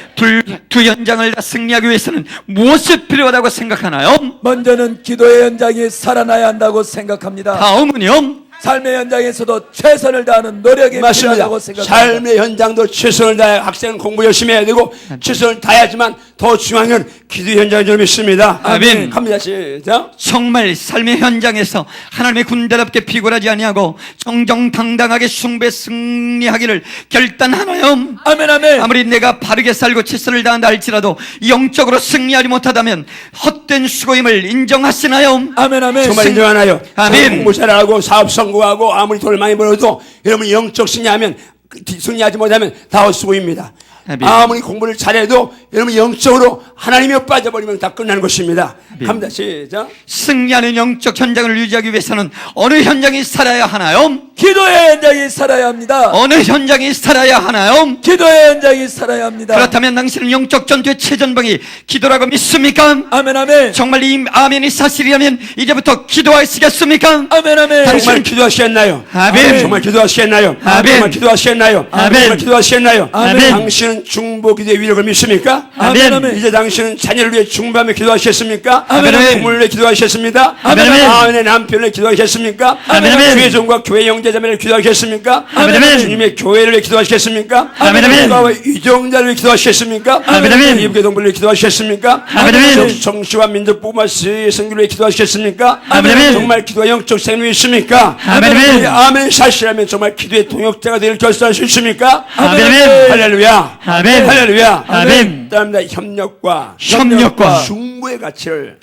두 현장을 다 승리하기 위해서는 무엇이 필요하다고 생각하나요? 먼저는 기도의 현장이 살아나야 한다고 생각합니다. 다음은요? 삶의 현장에서도 최선을 다하는 노력이 맞습니다. 필요하다고 생각합니다. 삶의 현장도 최선을 다해 학생은 공부 열심히 해야 되고 최선을 다해야지만 더 중요한 건 기도 현장인 줄 믿습니다. 아멘. 갑니다. 시작. 정말 삶의 현장에서 하나님의 군대답게 비굴하지 아니하고 정정당당하게 숭배 승리하기를 결단하나요? 아멘. 아멘. 아무리 내가 바르게 살고 최선을 다한다 할지라도 영적으로 승리하지 못하다면 헛된 수고임을 인정하시나요? 아멘. 아멘. 정말 인정하나요? 아멘. 공부 잘하고 사업 성공하고 아무리 돈을 많이 벌어도 여러분 영적 승리하지 못하면 다 헛수고입니다. 아멘. 아무리 공부를 잘해도 여러분 영적으로 하나님이 빠져버리면 다 끝나는 것입니다. 갑니다. 시작. 승리하는 영적 현장을 유지하기 위해서는 어느 현장이 살아야 하나요? 기도의 현장이 살아야 합니다. 어느 현장이 살아야 하나요? 기도의 현장이 살아야 합니다. 그렇다면 당신은 영적 전투의 최전방이 기도라고 믿습니까? 아멘. 아멘. 정말 이 아멘이 사실이라면 이제부터 기도하시겠습니까? 아멘. 아멘. 정말 기도하시겠나요? 아멘. 정말 기도하시겠나요? 아멘. 정말 기도하시겠나요? 아멘. 정말 기도하시겠나요? 아멘. 당신은 당신은 중보 기도의 위력을 믿습니까? 아멘. 아멘. 이제 당신은 자녀를 위해 중보하며 기도하셨습니까? 아멘. 부모를 위해 기도하셨습니다? 아멘. 아멘의 남편을 위해 기도하셨습니까? 아멘. 교회 종과 교회 형제자매를 기도하셨습니까? 아멘. 주님의 교회를 위해 기도하셨습니까? 아멘. 국가와 이종자를 위해 기도하셨습니까? 아멘. 이북의 동부를 위해 기도하셨습니까? 아멘. 정치와 민족 복음과 성교를 위해 기도하셨습니까? 아멘. 정말 기도와 영적 생명이 있습니까? 아멘. 아멘 사실하면 정말 기도의 동역자가 되길 결단할 수 있습니까? 아멘. 할렐루야. 아멘. 할렐루야. 아멘. 따릅니다. 협력과 협력과 중보의 가치를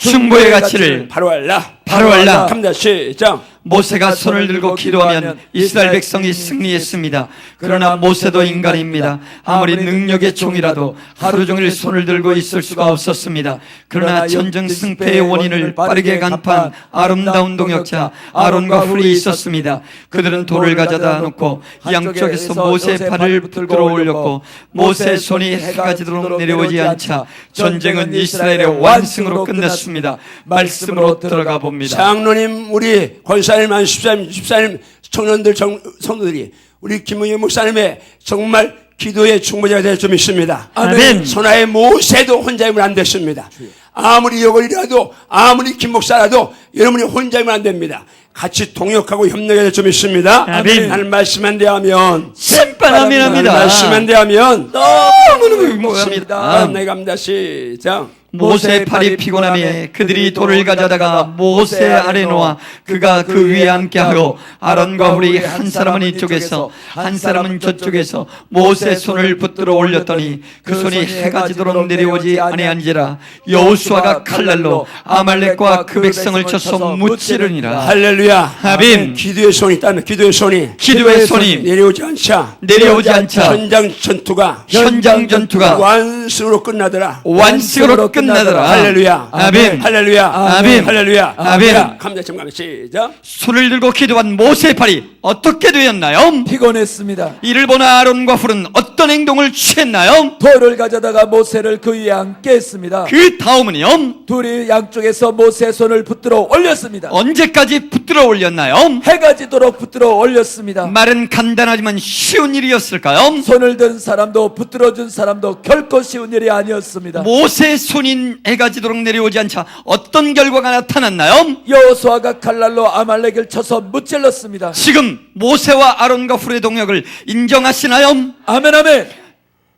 가치를 바로 알라. 바로 알라. 갑니다. 시작. 모세가 손을 들고 기도하면 이스라엘 백성이 승리했습니다. 그러나 모세도 인간입니다. 아무리 능력의 종이라도 하루 종일 손을 들고 있을 수가 없었습니다. 그러나 전쟁 승패의 원인을 빠르게 간파한 아름다운 동역자 아론과 훌이 있었습니다. 그들은 돌을 가져다 놓고 양쪽에서 모세의 팔을 붙들어 올렸고 모세의 손이 해가 지도록 내려오지 않자 전쟁은 이스라엘의 완승으로 끝났습니다. 말씀으로 들어가 봅니다. 장로님, 우리 권사님, 집사님, 청년들, 성도들이 우리 김은희 목사님의 정말 기도의 중보자가 될 줄 믿습니다. 아멘. 선하의 모세도 혼자이면 안 됐습니다. 아무리 여걸이라도 아무리 김 목사라도 여러분이 혼자이면 안 됩니다. 같이 동역하고 협력해야 될 줄 믿습니다. 아멘. 나는 말씀만 대하면 신바람이랍니다. 말씀만 대하면 너무너무 니다 행복합니다. 내 갑니다. 시작. 모세의 팔이 피곤함에 그들이 돌을 가져다가 모세 아래 놓아 그가 그 위에 앉게 하고 아론과 훌이 한 사람은 이쪽에서 한 사람은 저쪽에서 모세의 손을 붙들어 올렸더니 그 손이 해가 지도록 내려오지 아니한지라 여호수아가 칼날로 아말렉과 그 백성을 쳐서 무찌르니라. 할렐루야. 아멘. 기도의 손이 있다면 기도의 손이 기도의 손이 내려오지 않자 내려오지 않자 현장 전투가 현장 전투가 완승으로 끝나더라. 완승으로 끝나더라. 할렐루야. 아멘. 할렐루야. 아멘. 할렐루야. 아멘. 자, 감자 정말 시작. 손을 들고 기도한 모세의 팔이 어떻게 되었나요? 피곤했습니다. 이를 본 아론과 훌은 어떤 행동을 취했나요? 돌을 가져다가 모세를 그 위에 앉게 했습니다. 그 다음은요? 둘이 양쪽에서 모세의 손을 붙들어 올렸습니다. 언제까지 붙들어 올렸나요? 해가 지도록 붙들어 올렸습니다. 말은 간단하지만 쉬운 일이었을까요? 손을 든 사람도 붙들어준 사람도 결코 쉬운 일이 아니었습니다. 모세의 손인 해가 지도록 내려오지 않자 어떤 결과가 나타났나요? 여호수아가 칼날로 아말렉을 쳐서 무찔렀습니다. 지금 모세와 아론과 훌의 동역을 인정하시나요? 아멘 아멘.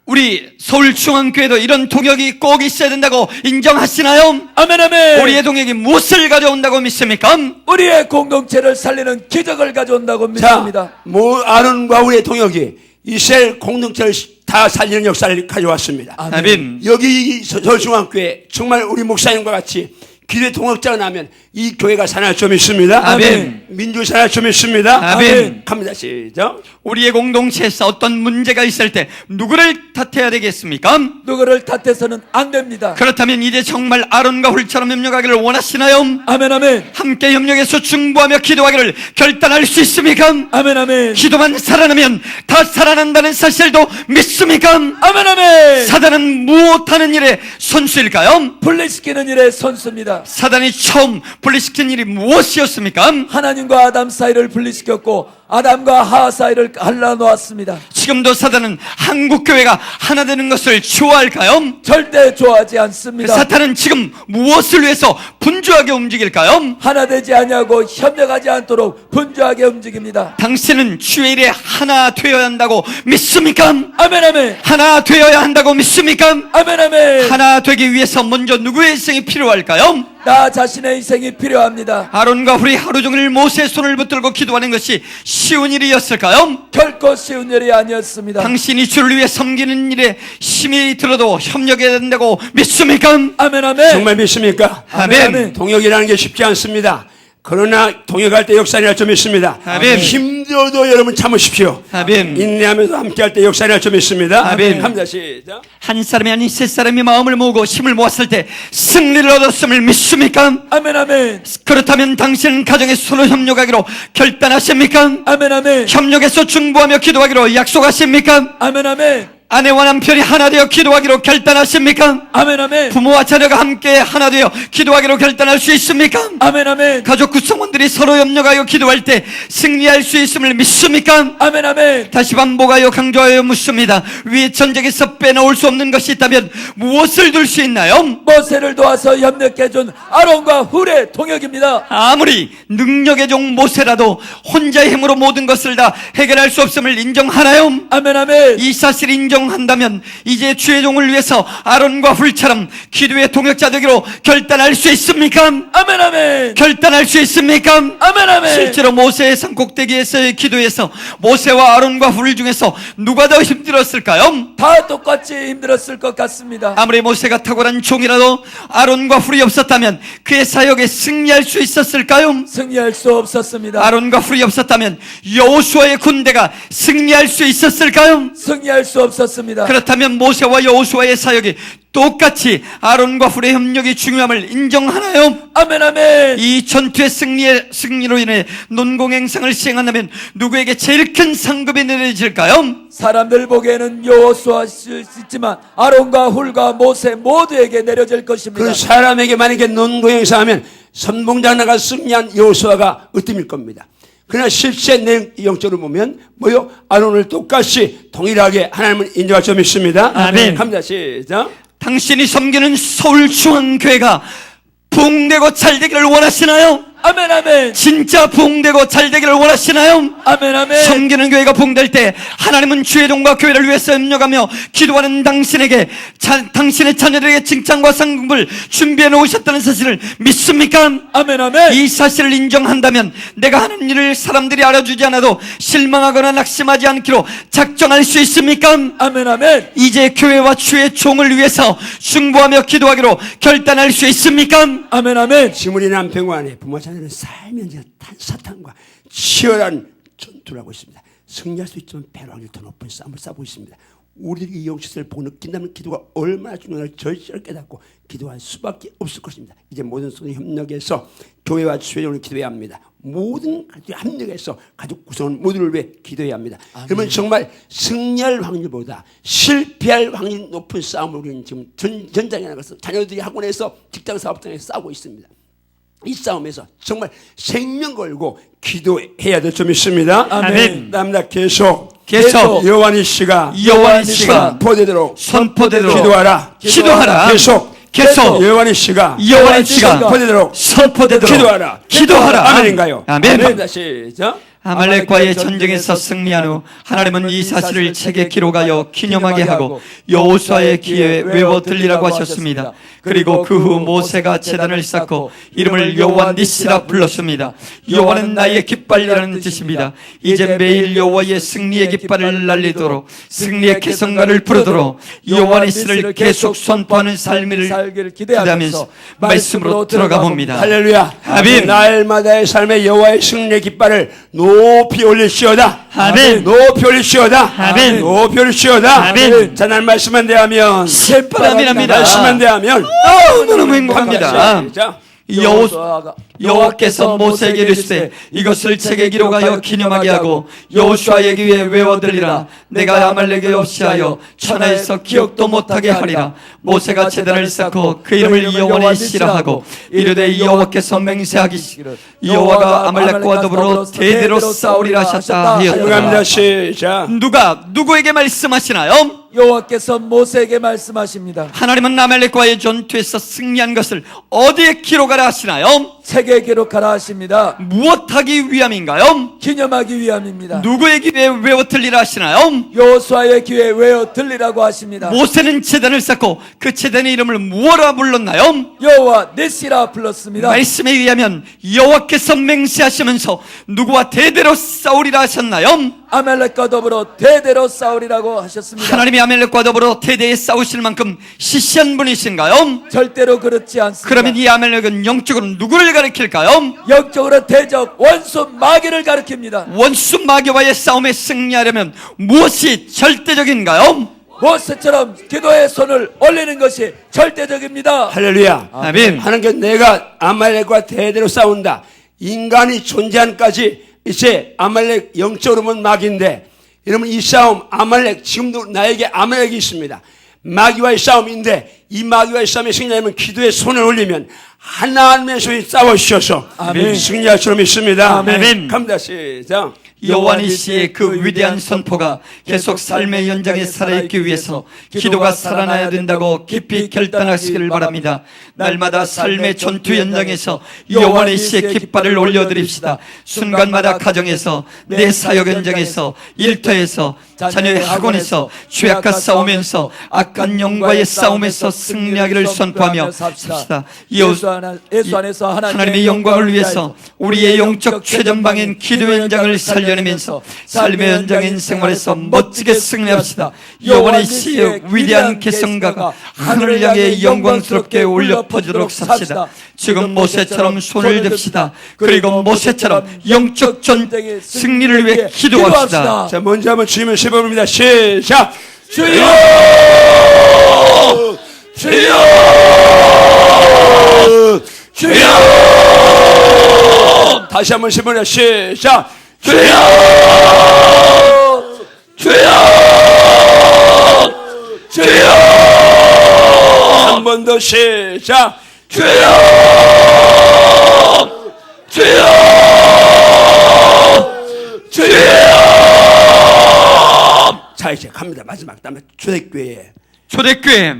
우리 서울중앙교회도 이런 동역이 꼭 있어야 된다고 인정하시나요? 아멘 아멘. 우리의 동역이 무엇을 가져온다고 믿습니까? 우리의 공동체를 살리는 기적을 가져온다고 자, 믿습니다. 아론과 우리의 동역이 이스라엘 공동체를 다 살리는 역사를 가져왔습니다. 아멘. 여기 서울중앙교회 정말 우리 목사님과 같이 기도의 동역자가 나면 이 교회가 살아날 줄 믿습니다. 아멘. 민족이 살아날 줄 믿습니다. 아멘. 갑니다. 시작. 우리의 공동체에서 어떤 문제가 있을 때 누구를 탓해야 되겠습니까? 누구를 탓해서는 안 됩니다. 그렇다면 이제 정말 아론과 훌처럼 협력하기를 원하시나요? 아멘 아멘. 함께 협력해서 중보하며 기도하기를 결단할 수 있습니까? 아멘 아멘. 기도만 살아나면 다 살아난다는 사실도 믿습니까? 아멘 아멘. 사단은 무엇하는 일에 선수일까요? 분리시키는 일의 선수입니다. 사단이 처음 분리시킨 일이 무엇이었습니까? 하나님과 아담 사이를 분리시켰고 아담과 하와 사이를 갈라놓았습니다. 지금도 사단은 한국교회가 하나 되는 것을 좋아할까요? 절대 좋아하지 않습니다. 사탄은 지금 무엇을 위해서 분주하게 움직일까요? 하나 되지 아니하고 협력하지 않도록 분주하게 움직입니다. 당신은 주의 일에 하나 되어야 한다고 믿습니까? 아멘 아멘. 하나 되어야 한다고 믿습니까? 아멘 아멘. 하나 되기 위해서 먼저 누구의 희생이 필요할까요? 나 자신의 희생이 필요합니다. 아론과 훌이 하루 종일 모세의 손을 붙들고 기도하는 것이 쉬운 일이었을까요? 결코 쉬운 일이 아니었습니다. 당신이 주를 위해 섬기는 일에 힘이 들어도 협력해야 된다고 믿습니까? 아멘 아멘. 정말 믿습니까? 아멘. 동역이라는 게 쉽지 않습니다. 그러나 동역할 때 역사를 할 줄 믿습니다. 아멘. 힘들어도 여러분 참으십시오. 아멘. 인내하면서 함께할 때 역사를 할 줄 믿습니다. 아멘. 합니다. 시작. 한 사람이 아닌 세 사람이 마음을 모으고 힘을 모았을 때 승리를 얻었음을 믿습니까? 아멘 아멘. 그렇다면 당신은 가정의 서로 협력하기로 결단하십니까? 아멘 아멘. 협력해서 중보하며 기도하기로 약속하십니까? 아멘 아멘. 아내와 남편이 하나 되어 기도하기로 결단하십니까? 아멘 아멘. 부모와 자녀가 함께 하나 되어 기도하기로 결단할 수 있습니까? 아멘 아멘. 가족 구성원들이 서로 협력하여 기도할 때 승리할 수 있음을 믿습니까? 아멘 아멘. 다시 반복하여 강조하여 묻습니다. 위의 전쟁에서 빼놓을 수 없는 것이 있다면 무엇을 둘 수 있나요? 모세를 도와서 협력해준 아론과 훌의 동역입니다. 아무리 능력의 종 모세라도 혼자의 힘으로 모든 것을 다 해결할 수 없음을 인정하나요? 아멘 아멘. 이 사실을 인정한다면 이제 주의 종을 위해서 아론과 훌처럼 기도의 동역자 되기로 결단할 수 있습니까? 아멘 아멘. 결단할 수 있습니까? 아멘 아멘. 실제로 모세의 산꼭대기에서의 기도에서 모세와 아론과 훌 중에서 누가 더 힘들었을까요? 다 똑같이 힘들었을 것 같습니다. 아무리 모세가 탁월한 종이라도 아론과 훌이 없었다면 그의 사역에 승리할 수 있었을까요? 승리할 수 없었습니다. 아론과 훌이 없었다면 여호수아의 군대가 승리할 수 있었을까요? 승리할 수 없었습니다. 그렇다면 모세와 여호수아의 사역이 똑같이 아론과 훌의 협력이 중요함을 인정하나요? 아멘 아멘. 이 전투의 승리로 인해 논공행상을 시행한다면 누구에게 제일 큰 상급이 내려질까요? 사람들 보기에는 여호수아 있지만 아론과 훌과 모세 모두에게 내려질 것입니다. 그 사람에게 만약에 논고행사하면 선봉장 나가 승리한 여호수아가 으뜸일 겁니다. 그러나 실제 내 영적으로 보면 뭐요? 아론을 똑같이 동일하게 하나님은 인정할 점이 있습니다. 아멘. 갑니다. 시작. 당신이 섬기는 서울중앙교회가 부흥되고 잘되기를 원하시나요? 아멘 아멘. 진짜 부흥되고 잘되기를 원하시나요? 아멘 아멘. 섬기는 교회가 부흥될 때 하나님은 주의 종과 교회를 위해서 협력하며 기도하는 당신에게 당신의 자녀들에게 칭찬과 상급을 준비해 놓으셨다는 사실을 믿습니까? 아멘 아멘. 이 사실을 인정한다면 내가 하는 일을 사람들이 알아주지 않아도 실망하거나 낙심하지 않기로 작정할 수 있습니까? 아멘 아멘. 이제 교회와 주의 종을 위해서 중보하며 기도하기로 결단할 수 있습니까? 아멘 아멘. 지물이 남편관에 부모 자녀는 살면서 사탄과 치열한 전투를 하고 있습니다. 승리할 수 있지만 패로 확률 더 높은 싸움을 싸고 있습니다. 우리들이 이 영식을 보고 느낀다면 기도가 얼마나 중요한지 절실하게 깨닫고 기도할 수밖에 없을 것입니다. 이제 모든 손이 협력해서 교회와 주의 종을 기도해야 합니다. 모든 가족이 합력해서 가족 구성원 모두를 위해 기도해야 합니다. 그러면 정말 승리할 확률보다 실패할 확률이 높은 싸움을 우리는 지금 전장에 나가서 자녀들이 학원에서 직장 사업장에서 싸우고 있습니다. 이 싸움에서 정말 생명 걸고 기도해야 될 점이 있습니다. 아멘. 남자 계속 계속 여호와니 씨가 선포되도록 기도하라. 계속 여호와니 씨가 선포되도록 기도하라. 아멘인가요? 아멘. 시작. 아말렉과의 전쟁에서 승리한 후 하나님은 이 사실을 책에 기록하여 기념하게 하고 여호수아의 귀에 외워 들리라고 하셨습니다. 그리고 그 후 모세가 제단을 쌓고 이름을 여호와 니시라 불렀습니다. 여호와는 나의 깃발이라는 뜻입니다. 이제 매일 여호와의 승리의 깃발을 날리도록 승리의 개성가를 부르도록 여호와 니시를 계속 선포하는 삶을 기대하면서 말씀으로 들어가 봅니다. 할렐루야. 아멘. 날마다의 삶의 여호와의 승리의 깃발을 높이 올리시오다. 아멘. 높이 올리시오다. 아멘. 높이 올리시오다. 아멘. 자, 날 말씀만 대하면 아멘합니다. 말씀만 대하면 너무 행복합니다. 시작. 여호와께서 모세에게 이르시되 이것을 책에 기록하여 기념하게 하고 여호수아의 귀에 외워 들리라. 내가 아말렉에 없이하여 천하에서 기억도 못하게 하리라. 모세가 제단을 쌓고 그 이름을 여호와 니시라 하고 이르되 여호와께서 맹세하기를 여호와가 아말렉과 더불어 대대로 싸우리라 하셨다 감사합니다. 하였다. 시작. 누가 누구에게 말씀하시나요? 여호와께서 모세에게 말씀하십니다. 하나님은 아말렉과의 전투에서 승리한 것을 어디에 기록하라 하시나요? 책에 기록하라 하십니다. 무엇하기 위함인가요? 기념하기 위함입니다. 누구의 귀에 외워 들리라 하시나요? 여호수아의 귀에 외워 들리라고 하십니다. 모세는 제단을 쌓고 그 제단의 이름을 무엇라 불렀나요? 여호와 니시라 불렀습니다. 말씀에 의하면 여호와께서 맹세하시면서 누구와 대대로 싸우리라 하셨나요? 아말렉과 더불어 대대로 싸우리라고 하셨습니다. 하나님이 아말렉과 더불어 대대에 싸우실 만큼 시시한 분이신가요? 절대로 그렇지 않습니다. 그러면 이 아말렉은 영적으로 누구를 가리킬까요? 영적으로 대적 원수 마귀를 가리킵니다. 원수 마귀와의 싸움에 승리하려면 무엇이 절대적인가요? 모세처럼 기도의 손을 올리는 것이 절대적입니다. 할렐루야. 아멘. 하나님께 내가 아말렉과 대대로 싸운다. 인간이 존재한까지 이제 아말렉 영적으로 보면 막인데 여러분, 이 싸움 아말렉, 지금도 나에게 아말렉이 있습니다. 마귀와의 싸움인데 이 마귀와의 싸움에 승리하면 기도에 손을 올리면 하나님의 손이 싸워주셔서 아멘. 승리할 줄 믿습니다. 아멘. 갑니다. 시작. 요한이 씨의 그 위대한 선포가 계속 삶의 연장에 살아있기 위해서 기도가 살아나야 된다고 깊이 결단하시기를 바랍니다. 날마다 삶의 전투 연장에서 요한이 씨의 깃발을 올려드립시다. 순간마다 가정에서, 내 사역 현장에서, 일터에서, 자녀의 학원에서, 죄악과 싸우면서 악한 영과의 싸움에서 승리하기를 선포하며 삽시다. 예수 안에서 하나님의 영광을 위해서 우리의 영적 최전방인 기도 현장을 살려내면서 삶의 현장인 생활에서 멋지게 승리합시다. 요한의 씨의 위대한 개성가가 하늘을 향해 영광스럽게 울려 퍼지도록 삽시다. 지금 모세처럼 손을 듭시다. 그리고 모세처럼 영적 전쟁의 승리를 위해 기도합시다. 자, 먼저 한번 주님을 세봅니다. 시작. 주여! 주여! 주여! 다시 한번 세봅니다. 시작. 주여! 주여! 주여! 한 번 더 시작. 주여! 주여! 주여! 자, 이제 갑니다. 마지막 다음에 초대교회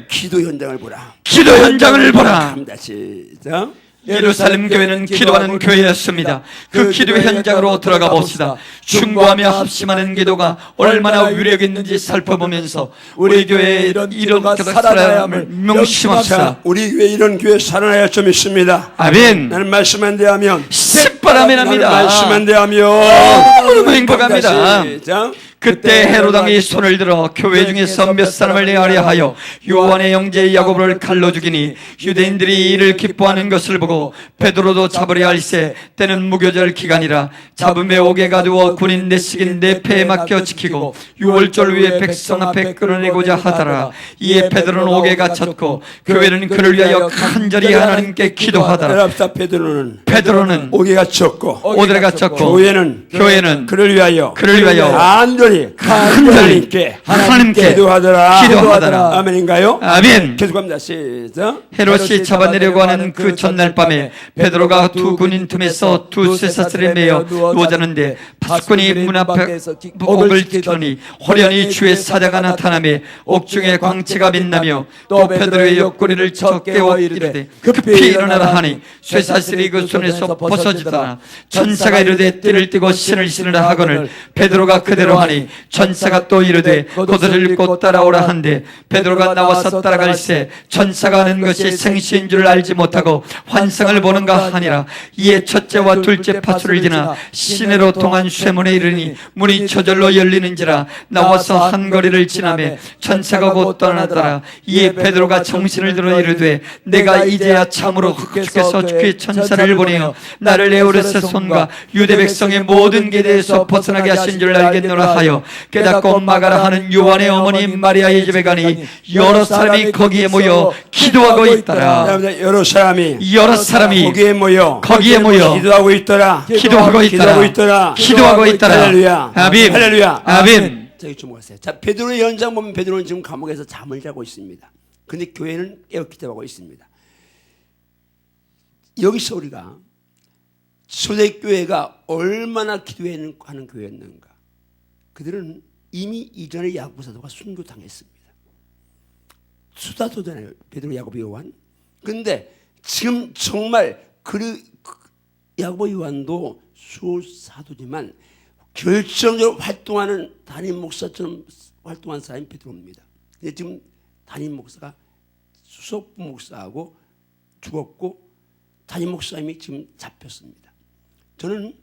기도 현장을 보라. 기도 현장을 보라. 갑니다. 시작. 예루살렘 교회는 기도하는 교회였습니다. 그 기도 현장으로 들어가 봅시다. 충고하며 합심하는 기도가 얼마나 위력 있는지 살펴보면서 우리 교회의 이런 기도가 살아나야 함을 명심합시다. 자, 우리 교회 이런 교회 살아나야 좀 있습니다. 아멘. 나는 말씀한 대하면 새바라멘합니다. 말씀한 대하면 너무 행복합니다. 시작. 그때 헤로당이 손을 들어 교회 중에서 몇 사람을 내하려 하여 요한의 형제 야고보를 칼로 죽이니 유대인들이 이를 기뻐하는 것을 보고 베드로도 잡으려 할세 때는 무교절 기간이라 잡음에 옥에 가두어 군인 내식인 내 패에 맡겨 지키고 유월절 위에 백성 앞에 끌어내고자 하더라. 이에 베드로는 옥에 갇혔고 교회는 그를 위하여 간절히 하나님께 기도하더라. 베드로는 옥에 갇혔고 옥에 갇혔고 교회는 그를 위하여 간절히 하나님께 기도하더라. 아멘인가요? 아멘. 계속합니다. 시작. 헤롯이 잡아내려고 하는 그 전날 밤에 베드로가 두 군인 틈에서 두 쇠사슬에 매여 누워 자는데 파수꾼이 문 앞에 옥을 지키더니 호련히 주의 사자가 나타나며 옥중에 광채가 빛나며 또 베드로의 옆구리를 쳐 깨워 이르되 급히 일어나라 하니 쇠사슬이 그 손에서 벗어지더라. 천사가 이르되 띠를 띠고 신을 신으라 하거늘 베드로가 그대로 하니 천사가 또 이르되 겉옷을 입고 따라오라 한데 베드로가 나와서 따라갈새 천사가 하는 것이 생시인 줄 알지 못하고 환상을 보는가 하니라. 이에 첫째와 둘째 파수를 지나 시내로 통한 쇠문에 이르니 문이 저절로 열리는지라. 나와서 한 거리를 지나매 천사가 곧 떠나더라. 이에 베드로가 정신을 들어 이르되 내가 이제야 참으로 주께서 그 천사를 보내어 나를 에우르스 손과 유대 백성의 모든 계대에서 벗어나게 하신 줄 알겠노라 하여 깨닫고 마가라 하는 요한의 어머니 마리아의 집에 가니 여러 사람이 거기에 모여 기도하고 있더라. 여러 사람이 거기에 모여 기도하고 있더라. 할렐루야. 아멘. 할렐루야. 아멘. 저기 주목하세요. 자, 베드로의 현장 보면 베드로는 지금 감옥에서 잠을 자고 있습니다. 근데 교회는 깨어 기도하고 있습니다. 여기서 우리가 초대교회가 얼마나 기도하는 교회였는가. 그들은 이미 이전에 야고보 사도가 순교당했습니다. 수다도잖아요. 베드로, 야고보, 요한. 근데 지금 정말 야고보, 요한도 수사도지만 결정적으로 활동하는 담임 목사처럼 활동한 사람이 베드로입니다. 근데 지금 담임 목사가 수석부 목사하고 죽었고 담임 목사님이 지금 잡혔습니다. 저는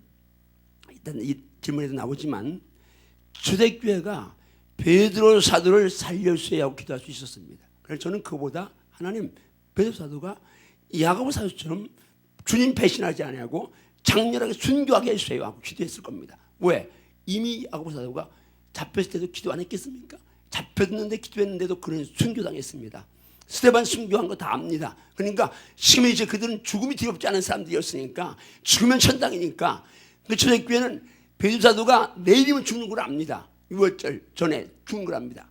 일단 이 질문에도 나오지만 초대교회가 베드로 사도를 살려주세요 하고 기도할 수 있었습니다. 그래서 저는 그보다 하나님 베드로 사도가 야고보 사도처럼 주님 배신하지 아니하고 장렬하게 순교하게 해주세요 하고 기도했을 겁니다. 왜? 이미 야고보 사도가 잡혔을 때도 기도 안 했겠습니까? 잡혔는데 기도했는데도 그런 순교당했습니다. 스데반 순교한 거 다 압니다. 그러니까 지금 이제 그들은 죽음이 두렵지 않은 사람들이었으니까 죽으면 천당이니까. 근데 초대교회는 베드로 사도가 내일이면 죽는 걸 압니다. 유월절 전에 죽은 거랍니다.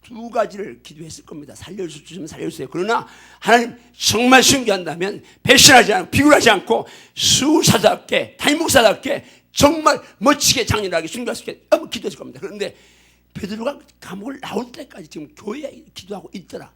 두 가지를 기도했을 겁니다. 살려주시면 살려주세요. 그러나 하나님 정말 순교한다면 배신하지 않고 비굴하지 않고 수사답게 담임목사답게 정말 멋지게 장렬하게 순교할 수 있게 기도했을 겁니다. 그런데 베드로가 감옥을 나올 때까지 지금 교회에 기도하고 있더라.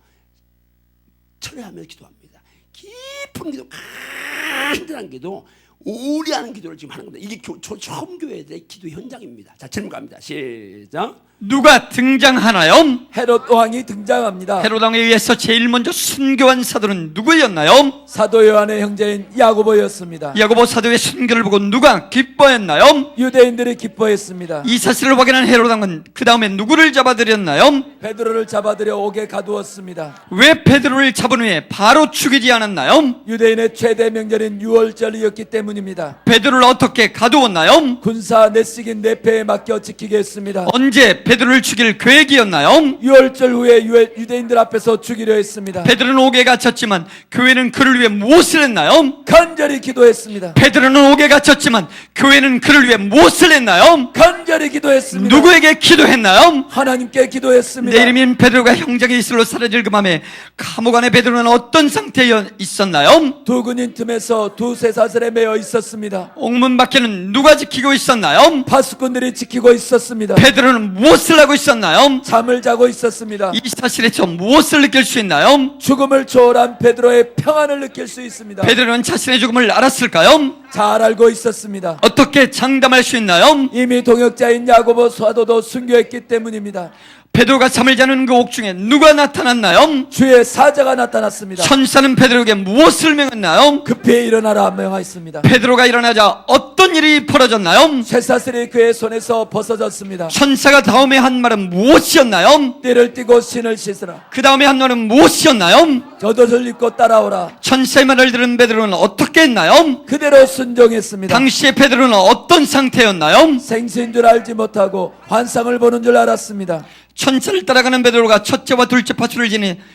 철회하며 기도합니다. 깊은 기도, 간절한 기도, 우리하는 기도를 지금 하는 겁니다. 이게 처음 교회들의 기도 현장입니다. 자, 질문 갑니다. 시작. 누가 등장하나요? 헤롯 왕이 등장합니다. 헤롯 왕에 의해서 제일 먼저 순교한 사도는 누구였나요? 사도 요한의 형제인 야고보였습니다. 야고보 사도의 순교를 보고 누가 기뻐했나요? 유대인들이 기뻐했습니다. 이 사실을 확인한 헤롯 왕은 그 다음에 누구를 잡아들였나요? 베드로를 잡아들여 옥에 가두었습니다. 왜 베드로를 잡은 후에 바로 죽이지 않았나요? 유대인의 최대 명절인 유월절이었기 때문입니다. 베드로를 어떻게 가두었나요? 군사 내식인 내패에 맡겨 지키게 했습니다. 언제 베드로를 죽일 계획이었나요? 유월절 후에 유대인들 앞에서 죽이려 했습니다. 베드로는 옥에 갇혔지만 교회는 그를 위해 무엇을 했나요? 간절히 기도했습니다. 베드로는 옥에 갇혔지만 교회는 그를 위해 무엇을 했나요? 간절히 기도했습니다. 누구에게 기도했나요? 하나님께 기도했습니다. 내 이름인 베드로가 형장의 이슬로 사라질 그 밤에 감옥 안에 베드로는 어떤 상태에 있었나요? 두 군인 틈에서 두 쇠사슬에 매여 있었습니다. 옥문 밖에는 누가 지키고 있었나요? 파수꾼들이 지키고 있었습니다. 베드로는 무엇을 하고 있었나요? 잠을 자고 있었습니다. 이 사실에서 무엇을 느낄 수 있나요? 죽음을 초월한 베드로의 평안을 느낄 수 있습니다. 베드로는 자신의 죽음을 알았을까요? 잘 알고 있었습니다. 어떻게 장담할 수 있나요? 이미 동역자인 야고보 사도도 순교했기 때문입니다. 베드로가 잠을 자는 그 옥중에 누가 나타났나요? 주의 사자가 나타났습니다. 천사는 베드로에게 무엇을 명했나요? 급히 일어나라 명하였습니다. 베드로가 일어나자 어떤 일이 벌어졌나요? 쇠사슬이 그의 손에서 벗어졌습니다. 천사가 다음에 한 말은 무엇이었나요? 띠를 띠고 신을 씻으라. 그 다음에 한 말은 무엇이었나요? 겉옷을 입고 따라오라. 천사의 말을 들은 베드로는 어떻게 했나요? 그대로 순종했습니다. 당시에 베드로는 어떤 상태였나요? 생수인 줄 알지 못하고 환상을 보는 줄 알았습니다. 천사를 따라가는 베드로가 첫째와 둘째 파수를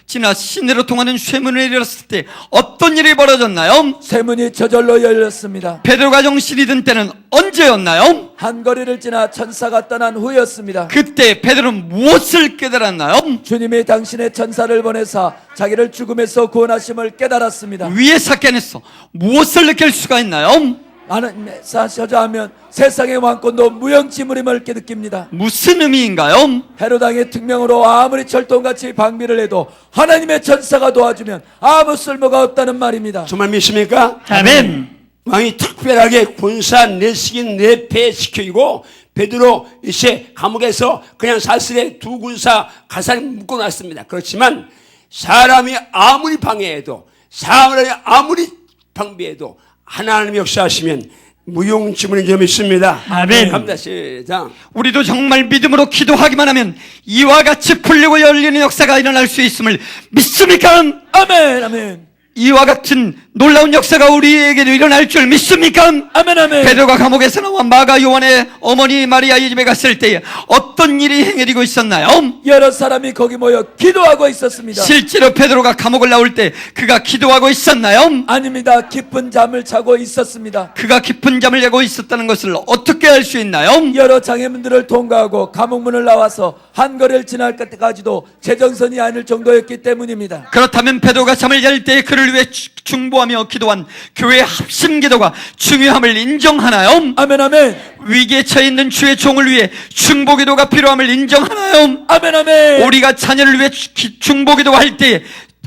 지나 시내로 통하는 쇠문을 이뤘을 때 어떤 일이 벌어졌나요? 쇠문이 저절로 열렸습니다. 베드로가 정신이 든 때는 언제였나요? 한 거리를 지나 천사가 떠난 후였습니다. 그때 베드로는 무엇을 깨달았나요? 주님이 당신의 천사를 보내사 자기를 죽음에서 구원하심을 깨달았습니다. 위의 사건에서 무엇을 느낄 수가 있나요? 하나님의 사셔자하면 세상의 왕권도 무용지물임을 느낍니다. 무슨 의미인가요? 헤로당의 특명으로 아무리 철동같이 방비를 해도 하나님의 천사가 도와주면 아무 쓸모가 없다는 말입니다. 정말 믿습니까? 아멘. 왕이 특별하게 군사 내식인 내패시키고 베드로 이제 감옥에서 그냥 사슬에 두 군사 가사를 묶어놨습니다. 그렇지만 사람이 아무리 방해해도 사람이 아무리 방비해도 하나님 역사하시면 무용지물인 점 있습니다. 아멘. 갑니다. 시작. 우리도 정말 믿음으로 기도하기만 하면 이와 같이 풀리고 열리는 역사가 일어날 수 있음을 믿습니까? 아멘 아멘 이와 같은 놀라운 역사가 우리에게도 일어날 줄 믿습니까? 아멘 아멘. 베드로가 감옥에서 나와 마가 요한의 어머니 마리아의 집에 갔을 때에 어떤 일이 행해지고 있었나요? 여러 사람이 거기 모여 기도하고 있었습니다. 실제로 베드로가 감옥을 나올 때 그가 기도하고 있었나요? 아닙니다. 깊은 잠을 자고 있었습니다. 그가 깊은 잠을 자고 있었다는 것을 어떻게 알 수 있나요? 여러 장애문들을 통과하고 감옥문을 나와서 한 거리를 지날 때까지도 제정선이 아닐 정도였기 때문입니다. 그렇다면 베드로가 잠을 잘 때 그를 위해 중보하며 기도한 교회의 합심 기도가 중요함을 인정하나요? 아멘 아멘 위기에 처해 있는 주의 종을 위해 중보 기도가 필요함을 인정하나요? 아멘 아멘. 우리가 자녀를 위해 중보 기도할 때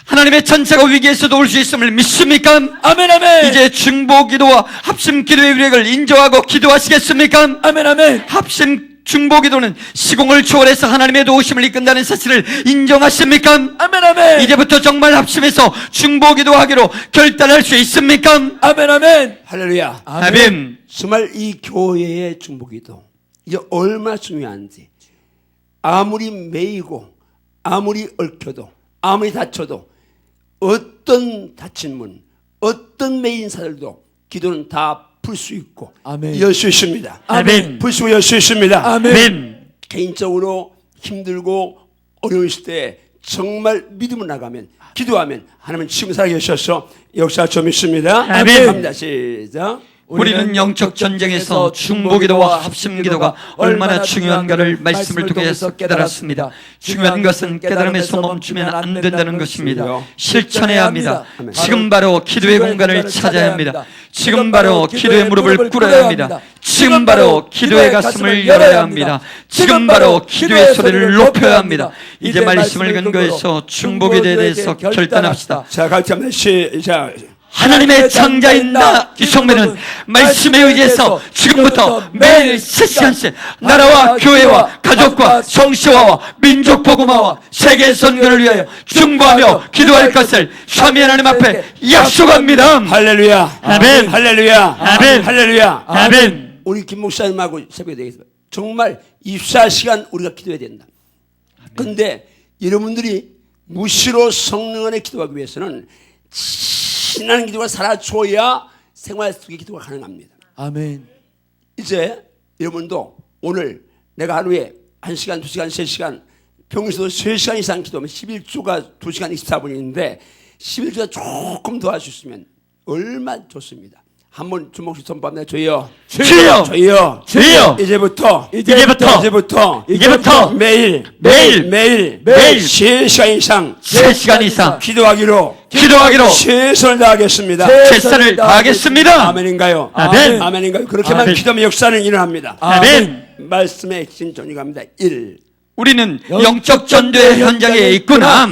하나님의 천사가 위기에서 도울 수 있음을 믿습니까? 아멘 아멘. 이제 중보 기도와 합심 기도의 위력을 인정하고 기도하시겠습니까? 아멘 아멘. 합심 중보 기도는 시공을 초월해서 하나님의 도우심을 이끈다는 사실을 인정하십니까? 아멘 아멘. 이제부터 정말 합심해서 중보 기도하기로 결단할 수 있습니까? 아멘 아멘. 할렐루야. 아멘. 정말 이 교회의 중보기도 이게 얼마나 중요한지 아무리 매이고 아무리 얽혀도 아무리 다쳐도 어떤 다친 문 어떤 매인 사들도 기도는 다 풀 수 있고 아멘. 열 수 있습니다. 아멘. 풀 수 있고 열 수 있습니다. 아멘. 개인적으로 힘들고 어려우실 때 정말 믿음을 나가면 기도하면 하나님은 지금 살아계셔서 역사 좀 있습니다. 아멘. 갑니다. 시작. 우리는 영적 전쟁에서 중보기도와 합심기도가 얼마나 중요한가를 말씀을 통해서 깨달았습니다. 중요한 것은 깨달음에서 멈추면 안 된다는 것입니다. 실천해야 합니다. 지금 바로 기도의 공간을 찾아야 합니다. 지금 바로 기도의 무릎을 꿇어야 합니다. 지금 바로 기도의 가슴을 열어야 합니다. 지금 바로 기도의 소리를 높여야 합니다. 이제 말씀을 근거해서 중보기도에 대해서 결단합시다. 자, 같이 한번 시작. 하나님의 장자인 나 이성매는 말씀에 의지해서 지금부터 매일 3시간씩 나라와 교회와 가족과 성시화와 민족 복음화와 세계 선교를 위하여 중보하며 기도할 것을 삼위 하나님 앞에 약속합니다. 할렐루야. 아멘. 할렐루야. 아멘. 할렐루야. 아멘. 우리 김 목사님하고 새벽에 되겠습니다. 정말 24시간 우리가 기도해야 된다. 그런데 여러분들이 무시로 성령 안에 기도하기 위해서는 신나는 기도가 살아줘야 생활 속의 기도가 가능합니다. 아멘. 이제 여러분도 오늘 내가 하루에 1시간, 2시간, 3시간 평소도 3시간 이상 기도하면 11조가 2시간 24분인데 11조가 조금 더 할 수 있으면 얼마나 좋습니다. 한번 주먹씩 선포합니다. 주여, 주여, 주여, 주여. 이제부터 이제부터 매일 3시간 이상 3시간 이상 기도하기로 최선을 다하겠습니다. 최선을 다하겠습니다. 아멘인가요? 아멘. 아멘인가요? 그렇게만 아멘. 기도하면 역사는 일어납니다. 아멘. 말씀의 핵심 정리가 합니다. 1. 우리는 영적 전도의 현장에 있구나.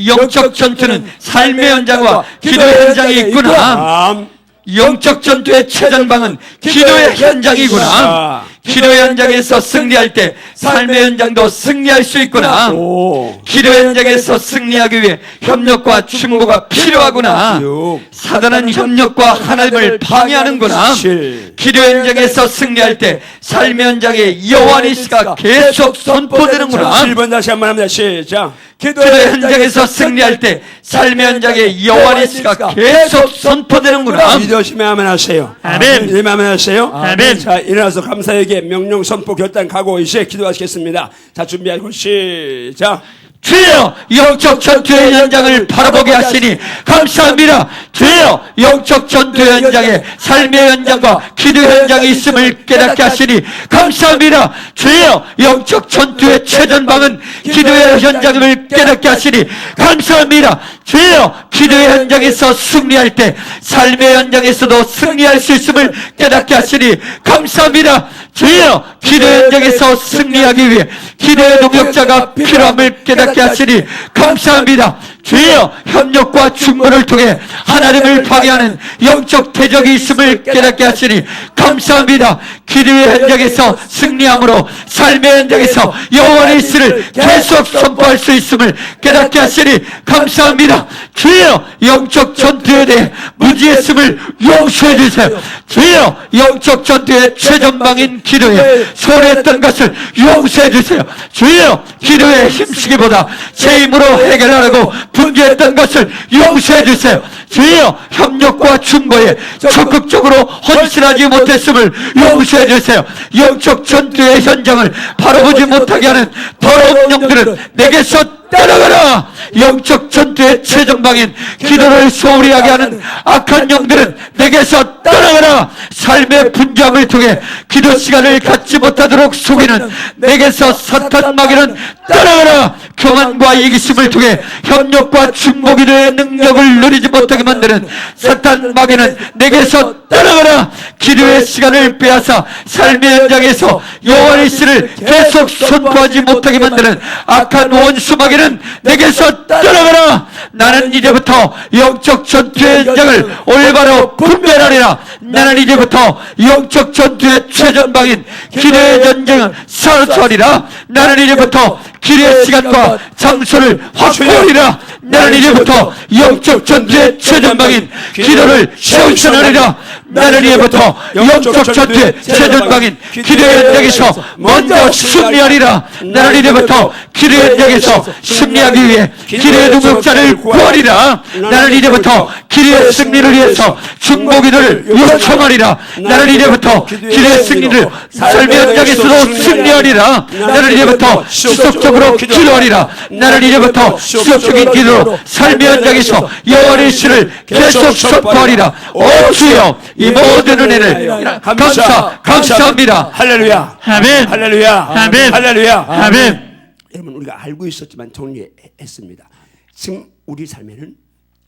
영적 전투는 삶의 현장과 기도의 현장에 있구나. 3. 영적 전투의 최전방은 기도의 현장이구나. 기도의 현장에서 승리할 때 삶의 현장도 승리할 수 있구나. 5. 기도의 현장에서 승리하기 위해 협력과 중보가 필요하구나. 6. 사단은 협력과 하나님을 방해하는구나. 7. 기도의 현장에서 승리할 때 삶의 현장에 여호와 니시가 계속 선포되는구나. 7번 다시 한번 합니다. 시작. 기도의 현장에서 승리할 때 삶의 현장에 여호와 니시가 계속 선포되는구나. 믿으시면 아멘 하세요. 아멘. 믿으면 아멘 하세요. 아멘. 자, 일어나서 감사에게 명령 선포 결단 가고 이제 기도하시겠습니다. 자, 준비하고 시작. 주여 영적 전투의 현장을 바라보게 하시니 감사합니다. 주여 영적 전투의 현장에 삶의 현장과 기도의 현장이 있음을 깨닫게 하시니 감사합니다. 주여 영적 전투의 최전방은 기도의 현장임을 깨닫게 하시니 감사합니다. 주여 기도의 현장에서 승리할 때 삶의 현장에서도 승리할 수 있음을 깨닫게 하시니 감사합니다. 주여 기도의 현장에서 승리하기 위해 기도의 동역자가 필요함을 깨닫게 하시니 감사합니다. 주여 협력과 중보를 통해 하나님을 방해하는 영적 대적이 있음을 깨닫게 하시니 감사합니다. 기도의 현장에서 승리함으로 삶의 현장에서 여호와의 일을 계속 선포할 수 있음을 깨닫게 하시니 감사합니다. 주여 영적 전투에 대해 무지했음을 용서해 주세요. 주여 영적 전투의 최전방인 기도에 소홀했던 것을 용서해 주세요. 주여 기도에 힘쓰기보다 제 힘으로 해결하라고 분주했던 것을 용서해 주세요. 주여 협력과 중보에 적극적으로 헌신하지 못했음을 용서해 주세요. 영적 전투의 현장을 바라보지 못하게 하는 더러운 영들은 내게서 따라가라. 영적 전투의 최전방인 기도를 소홀히 하게 하는 악한 영들은 내게서 따라가라. 삶의 분주함을 통해 기도 시간을 갖지 못하도록 속이는 내게서 사탄 마귀는 따라가라. 교만과 이기심을 통해 협력과 중보기도의 능력을 누리지 못하게 만드는 사탄 마귀는 내게서 따라가라. 기도의 시간을 빼앗아 삶의 현장에서 여호와의 씨를 계속 선포하지 못하게 만드는 악한 원수 마귀는 내게서 따라가라. 나는 이제부터 영적 전투의 현장을 올바로 분별하리라. 나는 이제부터 영적 전투의 최전방인 기도의 전쟁을 사수하리라. 나는 이제부터 기도의 시간과 장소를 확보하리라. 나는 이제부터 영적 전투의 최전방인 기도를 실천하리라. 나는 이제부터 영적 전투의 최전방인 기도의 현장에서 먼저 승리하리라. 나는 이제부터 기도의 현장에서 승리하기 위해 기도의 능력자를 구하리라. 나는 이제부터 기도의 승리를 위해서 중보기도를 요청하리라. 나는 이제부터 기도의 승리를 삶의 현장에서도 승리하리라. 나는 이제부터 지속적으로 기도하리라. 나는 이제부터 지속적인 기도로 삶의 현장에서 여호와의 씨를 계속 선포하리라. 오 주여 이 모든 은혜를 감사합니다. 할렐루야. 아멘. 할렐루야. 아멘. 할렐루야. 아멘. 여러분 우리가 알고 있었지만 정리했습니다. 지금 우리 삶에는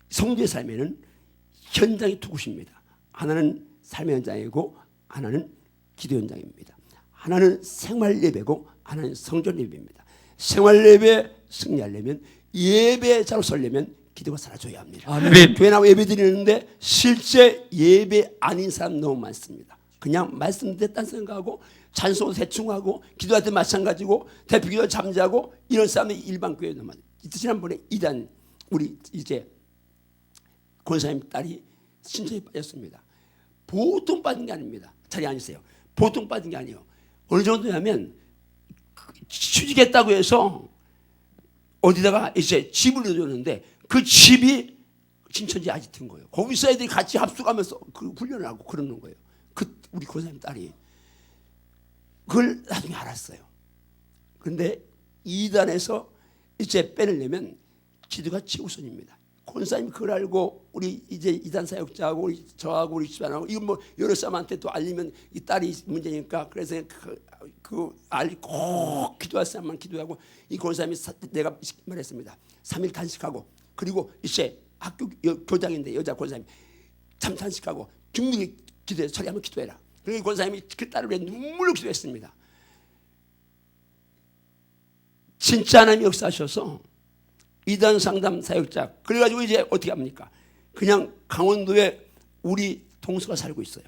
성도의 삶에는 현장이 두 곳입니다. 하나는 삶의 현장이고 하나는 기도 현장입니다. 하나는 생활 예배고 하나는 성전 예배입니다. 생활 예배 승리하려면 예배자로 서려면 기도가 사라져야 합니다. 아멘. 교회 나와 예배 드리는데 실제 예배 아닌 사람 너무 많습니다. 그냥 말씀 듣다 생각하고 찬송도 대충 하고 기도할 때 마찬가지고 대표기도 잠자고 이런 사람이 일반 교회에 너무 많아요. 지난번에 이단 우리 이제 권사님 딸이 신천에 빠졌습니다. 보통 빠진 게 아닙니다. 자리에 앉으세요. 보통 빠진 게 아니에요. 어느 정도냐면 취직했다고 해서 어디다가 이제 집을 넣어줬는데 그 집이 신천지 아지트인 거예요. 거기서 애들이 같이 합숙하면서 그 훈련을 하고 그러는 거예요. 그 우리 권사님 딸이 그걸 나중에 알았어요. 그런데 이단에서 이제 빼내려면 기도가 최우선입니다. 권사님이 그걸 알고 우리 이제 이단 사역자하고 우리 저하고 우리 집안하고 이거 뭐 여러 사람한테 또 알리면 이 딸이 문제니까 그래서 그 알고 꼭 기도할 사람만 기도하고 이 권사님이 내가 말했습니다. 3일 단식하고 그리고 이제 학교 교장인데 여자 권사님 참 단식하고 중국에 기도해서 저리 한번 기도해라. 그리고 권사님이 그 딸을 위해 눈물로 기도했습니다. 진짜 하나님이 역사하셔서 이단 상담 사역자 그래가지고 이제 어떻게 합니까? 그냥 강원도에 우리 동서가 살고 있어요.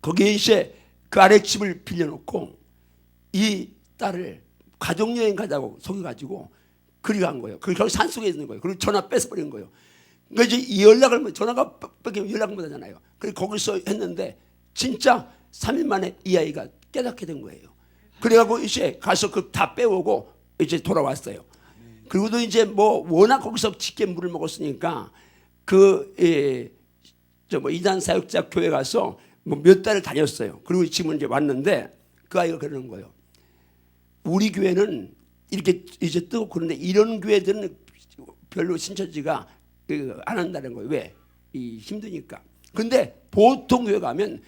거기에 이제 그 아래 집을 빌려놓고 이 딸을 가족여행 가자고 속여가지고 그리 간 거예요. 거기 산속에 있는 거예요. 그리고 전화 뺏어버린 거예요. 그러니까 이제 연락을 전화가 뺏기면 연락 못 하잖아요. 그래서 거기서 했는데 진짜 3일 만에 이 아이가 깨닫게 된 거예요. 그래가지고 이제 가서 그 다 빼오고 이제 돌아왔어요. 그리고도 이제 뭐 워낙 거기서 짙게 물을 먹었으니까 그 이단 사역자 교회 가서 뭐 몇 달을 다녔어요. 그리고 지금 이제 왔는데 그 아이가 그러는 거예요. 우리 교회는 이렇게 이제 뜨고 그런데 이런 교회들은 별로 신천지가 안 한다는 거예요. 왜? 힘드니까. 근데 보통 교회 가면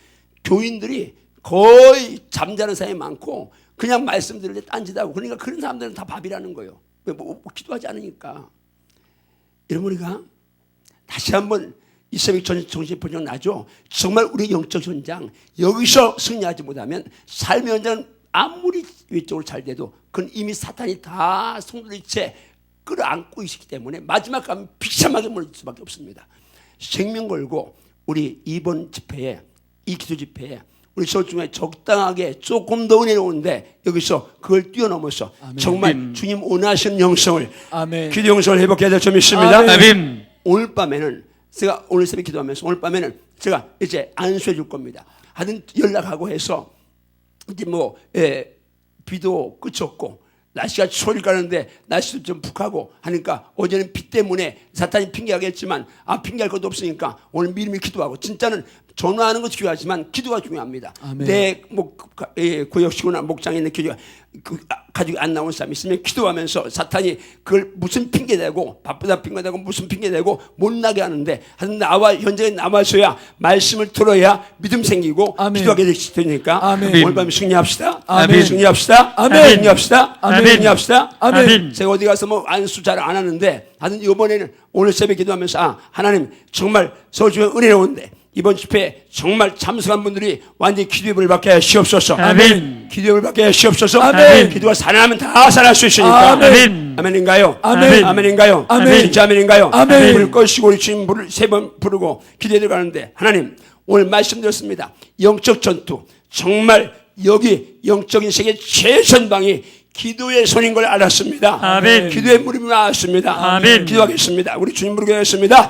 교인들이 거의 잠자는 사람이 많고 그냥 말씀 들을 때 딴짓하고 그러니까 그런 사람들은 다 밥이라는 거예요. 왜? 뭐 기도하지 않으니까. 여러분 우리가 다시 한번 이 새벽 정신번영 나죠. 정말 우리 영적 현장 여기서 승리하지 못하면 삶의 현장은 아무리 외적으로 잘 돼도 그건 이미 사탄이 다 성도들이체 끌어안고 있기 때문에 마지막 가면 비참하게 몰릴 수밖에 없습니다. 생명 걸고 우리 이번 집회에 이 기도 집회에 우리 저 중에 적당하게 조금 더 은혜로운데 여기서 그걸 뛰어넘어서 아멘. 정말 주님 원하시는 영성을 아멘. 기도 영성을 회복해야 될 점이 있습니다. 아멘. 오늘 밤에는 제가 오늘 새벽 기도하면서 오늘 밤에는 제가 이제 안수해 줄 겁니다. 하여튼 연락하고 해서 이제 뭐 비도 그쳤고 날씨가 초를 가는데 날씨도 좀 푹하고 하니까 어제는 비 때문에 사탄이 핑계하겠지만 핑계할 것도 없으니까 오늘 미리미리 기도하고 진짜는 전화하는 것도 중요하지만 기도가 중요합니다. 아멘. 내 구역시구나 목장에 있는 기도가 가족이 안 나온 사람이 있으면 기도하면서 사탄이 그걸 무슨 핑계대고 바쁘다 핑계대고 무슨 핑계대고 못나게 하는데 하여튼 나와 현장에 남아서야 말씀을 들어야 믿음 생기고 아멘. 기도하게 되니까 아멘. 오늘 밤에 승리합시다. 아멘. 승리합시다. 아멘. 승리합시다. 아멘. 승리합시다. 아멘. 제가 어디 가서 뭐 안수 잘 안 하는데 하여튼 이번에는 오늘 새벽 기도하면서 하나님 정말 서울중에 은혜로운데 이번 집회에 정말 참석한 분들이 완전히 기도의 불을 받게 하시옵소서. 아멘. 기도의 불을 받게 하시옵소서. 아멘. 기도가 살아나면 다 살아날 수 있으니까. 아멘. 아멘인가요? 아멘. 아멘인가요? 아멘. 진짜 아멘인가요? 아멘. 불 꺼시고 우리 주님 불을 3번 부르고 기도해 들어가는데 하나님 오늘 말씀드렸습니다. 영적 전투 정말 여기 영적인 세계 최전방이 기도의 손인 걸 알았습니다. 아멘. 기도의 무릎을 알았습니다. 아멘. 기도하겠습니다. 우리 주님 부르겠습니다.